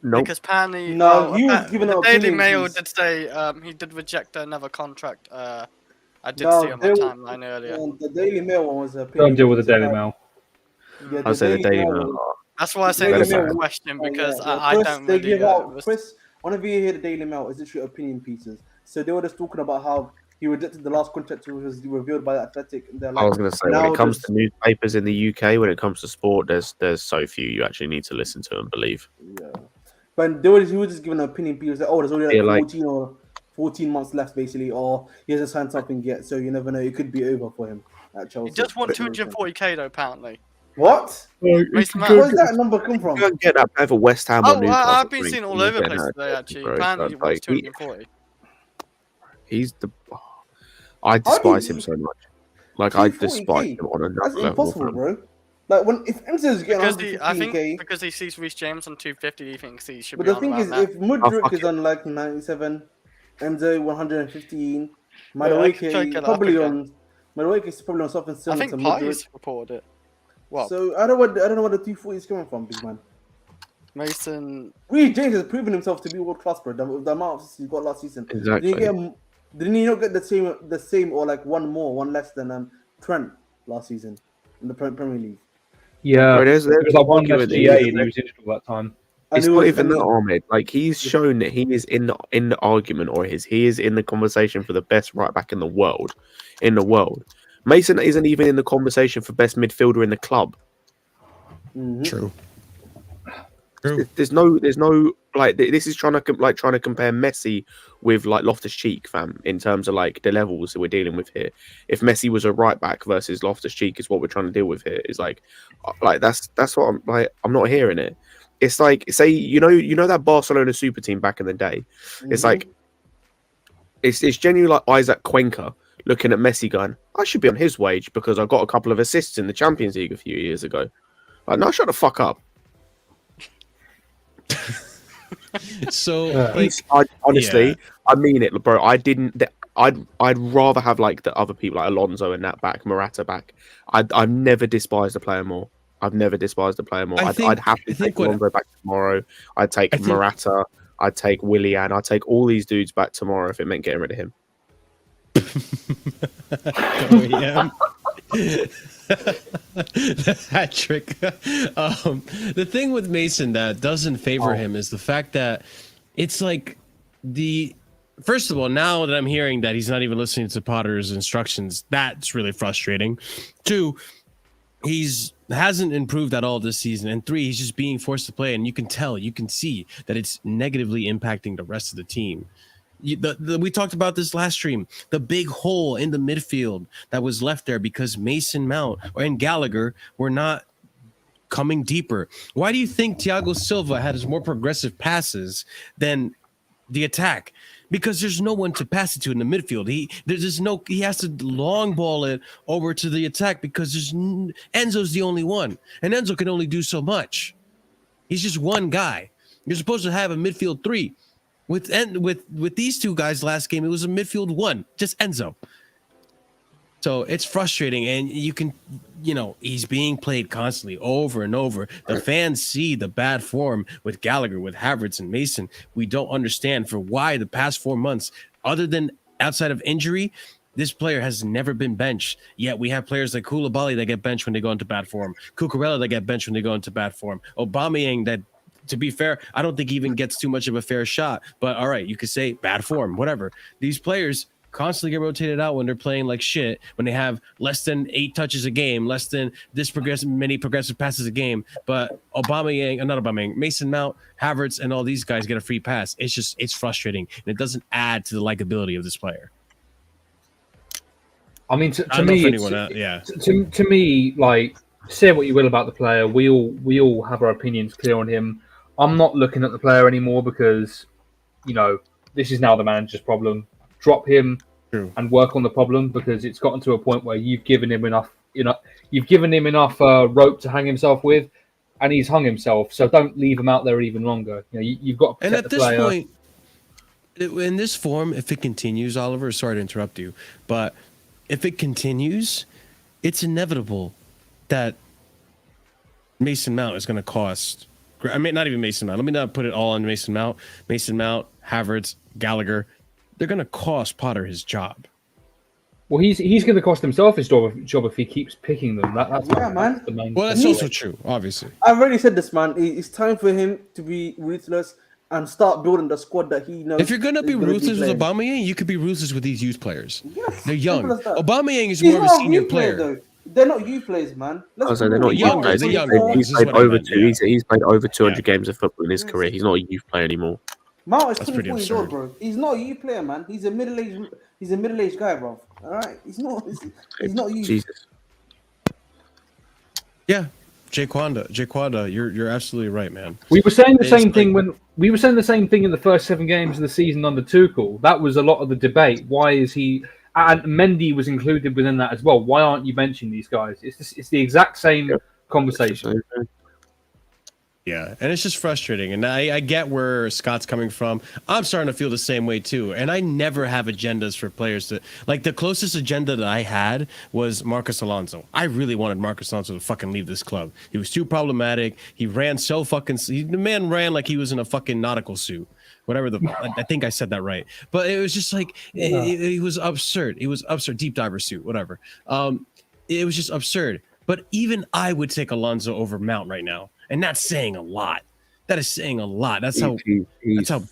Nope. Because apparently, he was given the an Daily opinion Mail piece. did say he did reject another contract. I did see on my timeline earlier. The Daily Mail one was a. Don't deal with the Daily Mail. Yeah, I say the Daily Mail. That's why I say it's a question because I don't they really. give out, Chris, whenever you hear the Daily Mail, it's literally opinion pieces. So they were just talking about how he rejected the last contract which was revealed by the Athletic. And I was going to say, when it comes to newspapers in the UK, when it comes to sport, there's so few you actually need to listen to and believe. Yeah, but he was just giving an opinion piece. Like, there's only 14 months left, basically, or he hasn't signed something yet, so you never know. It could be over for him at Chelsea. He just won 240k though, apparently. What? Mason Mount. Where's that number come from? You can't get that over West Ham or Oh, Newcastle. I've been for seeing all me. over the You're place getting today, that, actually. bro. Apparently, Like, he wants 240. He's the. I despise him so much. Like, I 240K? despise him on another That's level. impossible, fam. bro. Like when if Enzo's getting I think 115K, because he sees Reece James on 250, he thinks he should but be the on thing around is, that. if Mudryk fuck is it. on like 97, Enzo 115, Wait, I can try and Madueke get it up probably again. on Madueke is probably on something I similar think to Mudryk. Pies reported it. Well, So I don't know where the 240 is coming from, big man. Mason. Reece James has proven himself to be world class, bro. The amount of assists he got last season. Exactly. Didn't he not get the same or like one less than Trent last season in the Premier League? Yeah, Bro, there's there was like one less argument GA here. and he was injured all that time. It's And it not was- even that, Ahmed. Like, he's shown that he is in the argument, or he is in the conversation for the best right back in the world. Mason isn't even in the conversation for best midfielder in the club. Mhm. True. There's no like this is trying to compare Messi with like Loftus-Cheek, fam, in terms of like the levels that we're dealing with here. If Messi was a right back versus Loftus-Cheek is what we're trying to deal with here. Is like that's what I'm like. I'm not hearing it. It's like, say, you know that Barcelona super team back in the day. It's like it's genuinely like Isaac Cuenca looking at Messi going, I should be on his wage because I got a couple of assists in the Champions League a few years ago. Like, no, shut the fuck up. So, Honestly, I mean it, bro. I'd rather have like the other people like Alonso and that back, Morata back. I've never despised a player more. I'd have to take Alonso back tomorrow. I'd take Morata. I'd take Willian. I'd take all these dudes back tomorrow if it meant getting rid of him. The hat trick. The thing with Mason that doesn't favor him is the fact that it's like first of all, now that I'm hearing that he's not even listening to Potter's instructions, that's really frustrating. 2, hasn't improved at all this season, and 3, he's just being forced to play, and you can see that it's negatively impacting the rest of the team. We talked about this last stream, the big hole in the midfield that was left there because Mason Mount and Gallagher were not coming deeper. Why do you think Thiago Silva has more progressive passes than the attack? Because there's no one to pass it to in the midfield. He has to long ball it over to the attack because Enzo's the only one, and Enzo can only do so much. He's just one guy. You're supposed to have a midfield 3. With these two guys last game, it was a midfield 1, just Enzo. So it's frustrating, and he's being played constantly over and over. The fans see the bad form with Gallagher, with Havertz and Mason. We don't understand for why the past 4 months, other than outside of injury, this player has never been benched. Yet we have players like Koulibaly that get benched when they go into bad form. Cucurella that get benched when they go into bad form. Aubameyang that, to be fair, I don't think he even gets too much of a fair shot. But all right, you could say bad form, whatever. These players constantly get rotated out when they're playing like shit, when they have less than 8 touches a game, less than many progressive passes a game. But Mason Mount, Havertz, and all these guys get a free pass. It's frustrating, and it doesn't add to the likability of this player. I mean, to me, like, say what you will about the player, we all have our opinions clear on him. I'm not looking at the player anymore because, this is now the manager's problem. Drop him and work on the problem because it's gotten to a point where you've given him enough rope to hang himself with, and he's hung himself. So don't leave him out there even longer. You've got to protect the player. And at this point, in this form, if it continues, Oliver, sorry to interrupt you, but if it continues, it's inevitable that Mason Mount is going to cost. I mean, not even Mason Mount. Let me not put it all on Mason Mount. Mason Mount, Havertz, Gallagher. They're going to cost Potter his job. Well, he's going to cost himself his job if he keeps picking them. That's man. The main well, that's also true, obviously. I've already said this, man. It's time for him to be ruthless and start building the squad that he knows. If you're going to be ruthless with Aubameyang, you could be ruthless with these youth players. Yes, they're young. Aubameyang is more of a senior player. Though. They're not youth players, man. They're not young players. He's played over 200 games of football in his career. He's not a youth player anymore. Mount is 24 years old, bro. He's not a youth player, man. He's a middle-aged guy, bro. All right, he's not youth. Jesus. Yeah, Jaquanda, you're absolutely right, man. We were saying the same thing when we were saying the same thing in the first 7 games of the season under Tuchel. That was a lot of the debate. Why is he? And Mendy was included within that as well. Why aren't you mentioning these guys? It's the exact same conversation. Yeah, and it's just frustrating. And I get where Scott's coming from. I'm starting to feel the same way too. And I never have agendas for players to like. The closest agenda that I had was Marcos Alonso. I really wanted Marcos Alonso to fucking leave this club. He was too problematic. He ran so fucking. The man ran like he was in a fucking nautical suit. Whatever I think I said that right. But it was just like it was absurd. It was absurd. Deep diver suit, whatever. It was just absurd. But even I would take Alonso over Mount right now. And that's saying a lot. That is saying a lot. That's how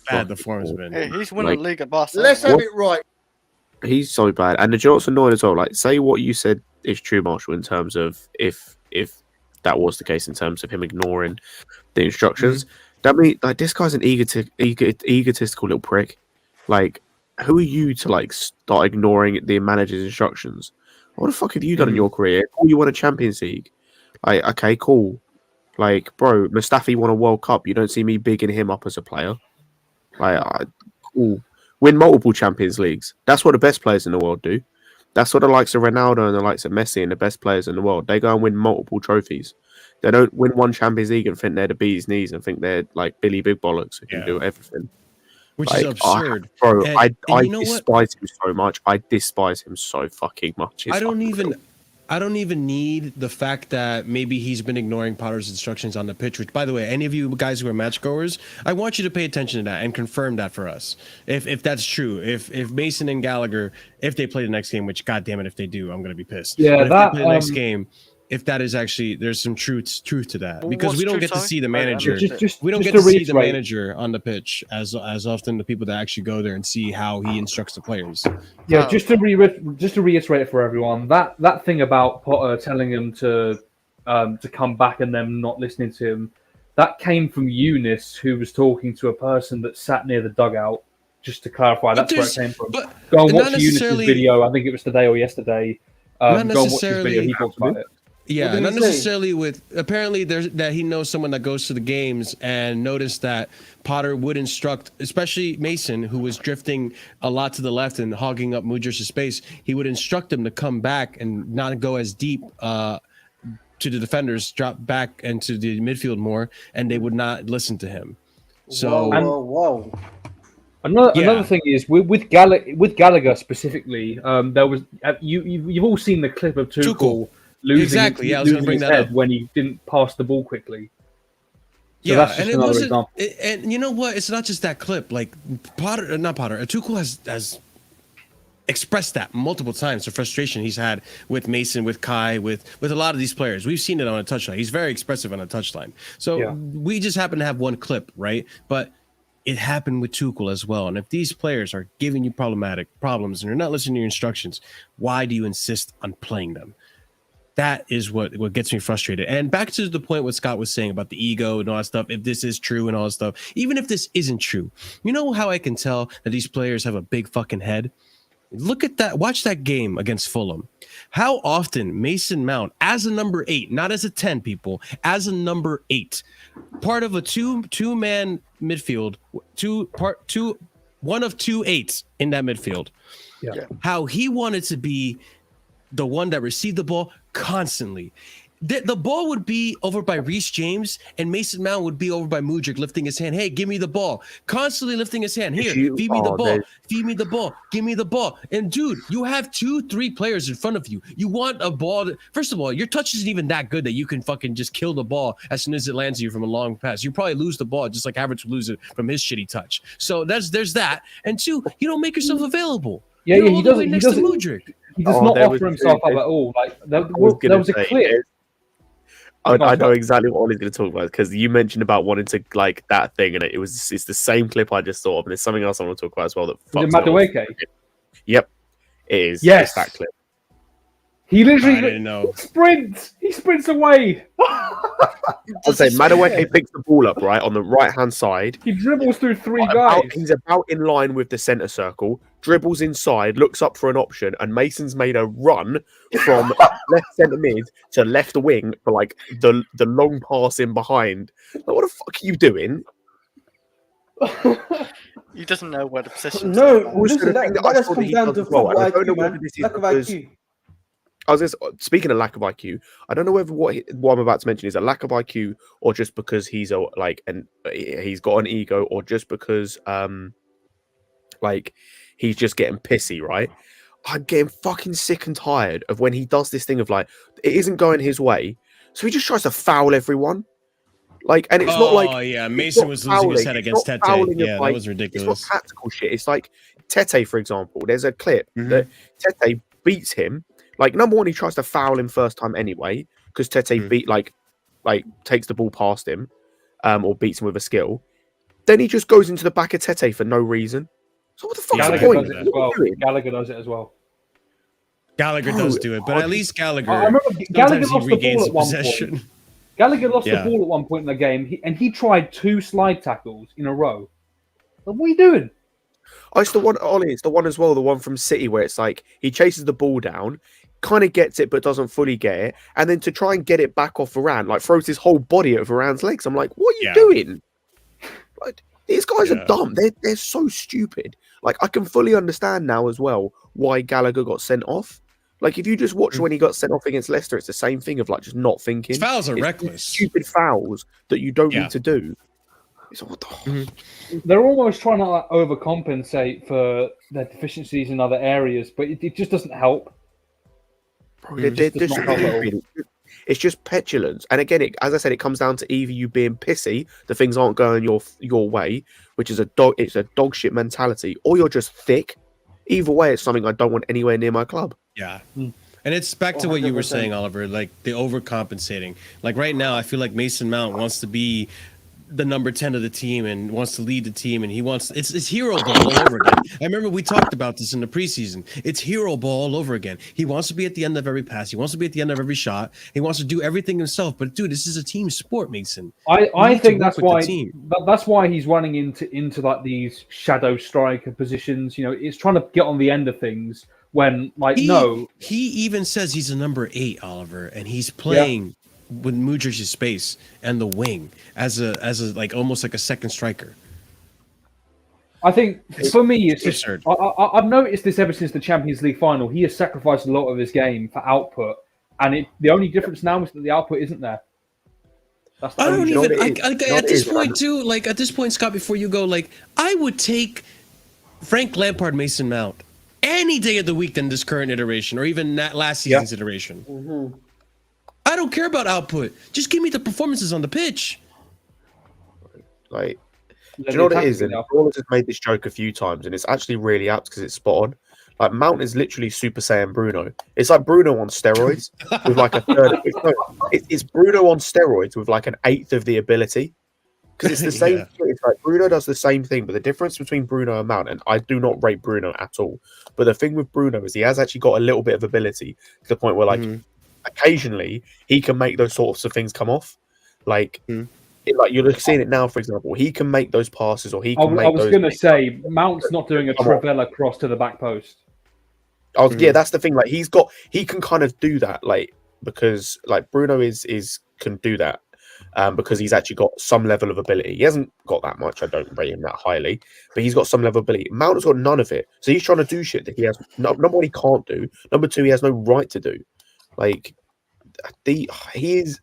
bad the form has been. Hey, he's winning the league at Barcelona. Let's have it right. He's so bad. And the John's annoying as well. Like, say what you said is true, Marshall, in terms of if that was the case, in terms of him ignoring the instructions. That mean, like, this guy's an egotistical little prick. Like, who are you to like start ignoring the manager's instructions? What the fuck have you done in your career? Oh, you won a Champions League. Like, okay, cool. Like, bro, Mustafi won a World Cup. You don't see me bigging him up as a player. Like, cool. Win multiple Champions Leagues. That's what the best players in the world do. That's what the likes of Ronaldo and the likes of Messi and the best players in the world. They go and win multiple trophies. They don't win one Champions League and think they're the bee's knees and think they're like Billy Big Bollocks who can do everything. Which is absurd. Bro, and I despise him so much. I despise him so fucking much. I don't even need the fact that maybe he's been ignoring Potter's instructions on the pitch, which, by the way, any of you guys who are match goers, I want you to pay attention to that and confirm that for us. If that's true, if Mason and Gallagher, if they play the next game, which, God damn it, if they do, I'm going to be pissed. Yeah, but if they play the next game, if that is actually, there's some truth to that, because we don't get to see the manager. We don't get to see the manager on the pitch as often. The people that actually go there and see how he instructs the players. Yeah, just to reiterate it for everyone, that thing about Potter telling him to come back and them not listening to him, that came from Eunice, who was talking to a person that sat near the dugout. Just to clarify, that's where it came from. Go and watch Eunice's video. I think it was today or yesterday. Go and watch his video. He talks about it. Yeah, not necessarily with. Apparently, that he knows someone that goes to the games and noticed that Potter would instruct, especially Mason, who was drifting a lot to the left and hogging up Mudrish's space. He would instruct him to come back and not go as deep to the defenders, drop back into the midfield more, and they would not listen to him. So, whoa. Another thing is with Gallagher specifically, there was you've all seen the clip of Tuchel. Losing I was going to bring that up when he didn't pass the ball quickly. So that's just another example. And you know what? It's not just that clip. Like Tuchel has expressed that multiple times. The frustration he's had with Mason, with Kai, with a lot of these players. We've seen it on a touchline. He's very expressive on a touchline. So we just happen to have one clip, right? But it happened with Tuchel as well. And if these players are giving you problems and you're not listening to your instructions, why do you insist on playing them? That is what gets me frustrated. And back to the point what Scott was saying about the ego and all that stuff, if this is true and all that stuff, even if this isn't true, you know how I can tell that these players have a big fucking head? Look at that. Watch that game against Fulham. How often Mason Mount, as a number 8, not as a 10, people, as a number 8, part of a two-man midfield, one of 2 8s in that midfield. Yeah. How he wanted to be the one that received the ball constantly. The ball would be over by Reece James and Mason Mount would be over by Mudryk lifting his hand. Hey, give me the ball. Constantly lifting his hand. Here, feed me the ball. Feed me the ball. Give me the ball. And dude, you have 2-3 players in front of you. You want a ball. First of all, your touch isn't even that good that you can fucking just kill the ball as soon as it lands you from a long pass. You probably lose the ball just like Havertz would lose it from his shitty touch. So there's that. And 2, you don't make yourself available. Yeah, he doesn't. He does not offer himself up at all. Like there was a clip. I know exactly what Ollie's going to talk about because you mentioned about wanting to like that thing, and it's the same clip I just thought of, and there's something else I want to talk about as well. Madueke? Yep, it is. Yes, it's that clip. He literally He sprints away. I'll say Madueke picks the ball up right on the right hand side. He dribbles through 3 guys. He's about in line with the center circle. dribbles inside, looks up for an option, and Mason's made a run from left centre mid to left wing for like the long pass in behind. Like, what the fuck are you doing? He doesn't know where the position. No, listen, that just comes down to football IQ, man. Lack of IQ. I was just speaking of lack of IQ. I don't know whether what I'm about to mention is a lack of IQ or just because he's he's got an ego, or just because like he's just getting pissy, right? I'm getting fucking sick and tired of when he does this thing of like it isn't going his way, so he just tries to foul everyone. Like, and it's not like, oh yeah, Mason was losing his head against Tete. Yeah, that was ridiculous. It's not tactical shit. It's like Tete, for example. There's a clip that Tete beats him. Like, number one, he tries to foul him first time anyway, because Tete beat like takes the ball past him, or beats him with a skill. Then he just goes into the back of Tete for no reason. So what the fuck's the point? Does it as well. Gallagher does it as well. Gallagher does do it, but at least Gallagher. I remember Gallagher lost the ball at one possession. point. Gallagher lost the ball at one point in the game, and he tried 2 slide tackles in a row. Like, what are you doing? Oh, it's the one, Ollie. It's the one as well. The one from City where it's like he chases the ball down, kind of gets it but doesn't fully get it, and then to try and get it back off Varane, like throws his whole body at Varane's legs. I'm like, what are you doing? Like, these guys are dumb. They're so stupid. Like, I can fully understand now as well why Gallagher got sent off. Like, if you just watch when he got sent off against Leicester, it's the same thing of like just not thinking. His fouls are reckless. Stupid fouls that you don't need to do. It's like, what the They're almost trying to like overcompensate for their deficiencies in other areas, but it just doesn't help. Bro, it's just petulance. And again, as I said, it comes down to either you being pissy, the things aren't going your way, which is it's a dog shit mentality, or you're just thick. Either way, it's something I don't want anywhere near my club. Yeah. And it's back to what you were saying, Oliver, like the overcompensating. Like right now, I feel like Mason Mount wants to be the number 10 of the team and wants to lead the team, and he wants it's hero ball all over again. I remember we talked about this in the preseason. It's hero ball all over again. He wants to be at the end of every pass. He wants to be at the end of every shot. He wants to do everything himself. But dude, this is a team sport, Mason. I think that's why he's running into like these shadow striker positions. You know, it's trying to get on the end of things when he even says he's a number 8, Oliver, and he's playing with Mudric's space and the wing as a like almost like a second striker. I think for me, it's just I've noticed this ever since the Champions League final. He has sacrificed a lot of his game for output, and the only difference now is that the output isn't there. That's the I don't even at this point too. Like at this point, Scott, before you go, like I would take Frank Lampard, Mason Mount any day of the week than this current iteration, or even that last season's iteration. I don't care about output. Just give me the performances on the pitch. Like, do you know what it is? And Paul has made this joke a few times, and it's actually really apt because it's spot on. Like, Mount is literally Super Saiyan Bruno. It's like Bruno on steroids with like a third. It's Bruno on steroids with like an eighth of the ability. Because it's the same. It's like Bruno does the same thing, but the difference between Bruno and Mount, and I do not rate Bruno at all, but the thing with Bruno is he has actually got a little bit of ability to the point where like. Occasionally, he can make those sorts of things come off. Like, like you're seeing it now, for example. He can make those passes, or he can make. I was going to say, Mount's not doing a Travella cross to the back post. Yeah, that's the thing. Like, he can kind of do that, like because like Bruno can do that, because he's actually got some level of ability. He hasn't got that much. I don't rate him that highly, but he's got some level of ability. Mount has got none of it, so he's trying to do shit that he has. Number one, he can't do. Number two, he has no right to do. Like, he is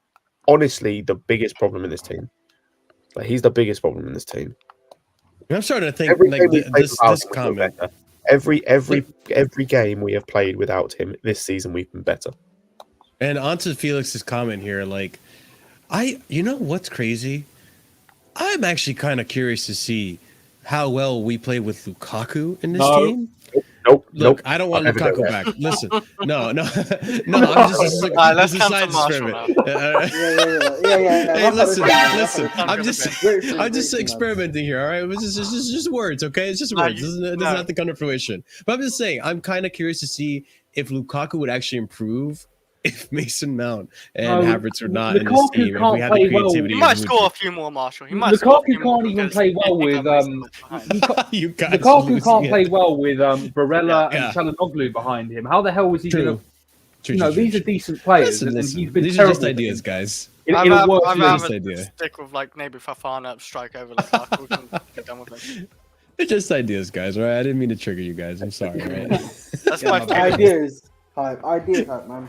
honestly the biggest problem in this team. Like, he's the biggest problem in this team. I'm starting to think like this comment. Every game we have played without him this season, we've been better. And onto Felix's comment here, like, you know what's crazy? I'm actually kind of curious to see how well we play with Lukaku in this team. Look, I don't want Lukaku back. Listen, no. I'm just this is side experiment. Hey, listen. I'm just experimenting here. All right, it's just words, okay? It's just words. This is not to come to fruition. But I'm just saying, I'm kind of curious to see if Lukaku would actually improve if Mason Mount and Havertz are not in this Lukaku team. If can't we have the play well. creativity, He might we score a few more, Marshall. He might score a few Lukaku more can't even because play well Nico with Mason was behind. you guys are Lukaku losing can't it. play well with Barella Yeah. and Çalhanoğlu behind him. How the hell was he True. going to? True, You know, true, these true. are decent players, Listen, and listen. he's been These are terrible. just ideas, guys. In I'd a worse rather Just league. idea. stick with like maybe Fofana, strike over Lukaku. We can get done with it. They're just ideas, guys. All right, I didn't mean to trigger you guys. I'm sorry. Right? That's my favorite. Ideas hype, man.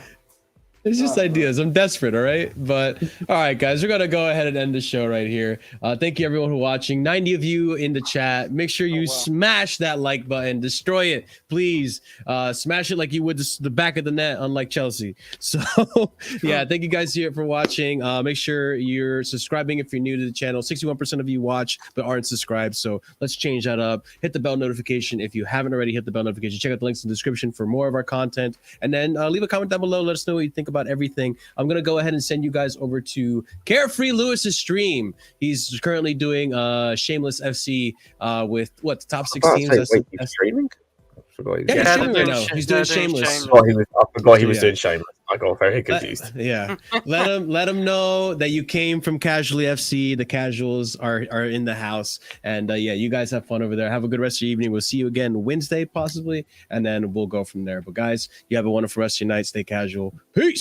It's just ideas. I'm desperate, all right? But all right, guys, we're gonna go ahead and end the show right here. Thank you everyone for watching. 90 of you in the chat. Make sure you smash that like button, destroy it, please. Smash it like you would the back of the net, unlike Chelsea. So yeah, thank you guys here for watching. Make sure you're subscribing if you're new to the channel. 61% of you watch but aren't subscribed, so let's change that up. Hit the bell notification if you haven't already. Hit the bell notification. Check out the links in the description for more of our content, and then leave a comment down below. Let us know what you think about everything. I'm gonna go ahead and send you guys over to Carefree Lewis's stream. He's currently doing Shameless FC with what, the top 6 teams. He's streaming? Yeah, he's streaming right now. He's doing Shameless. I forgot he was doing Shameless. I got very confused. Let him know that you came from Casually FC. The casuals are in the house, and yeah, you guys have fun over there. Have a good rest of your evening. We'll see you again Wednesday possibly, and then we'll go from there. But guys, you have a wonderful rest of your night. Stay casual. Peace.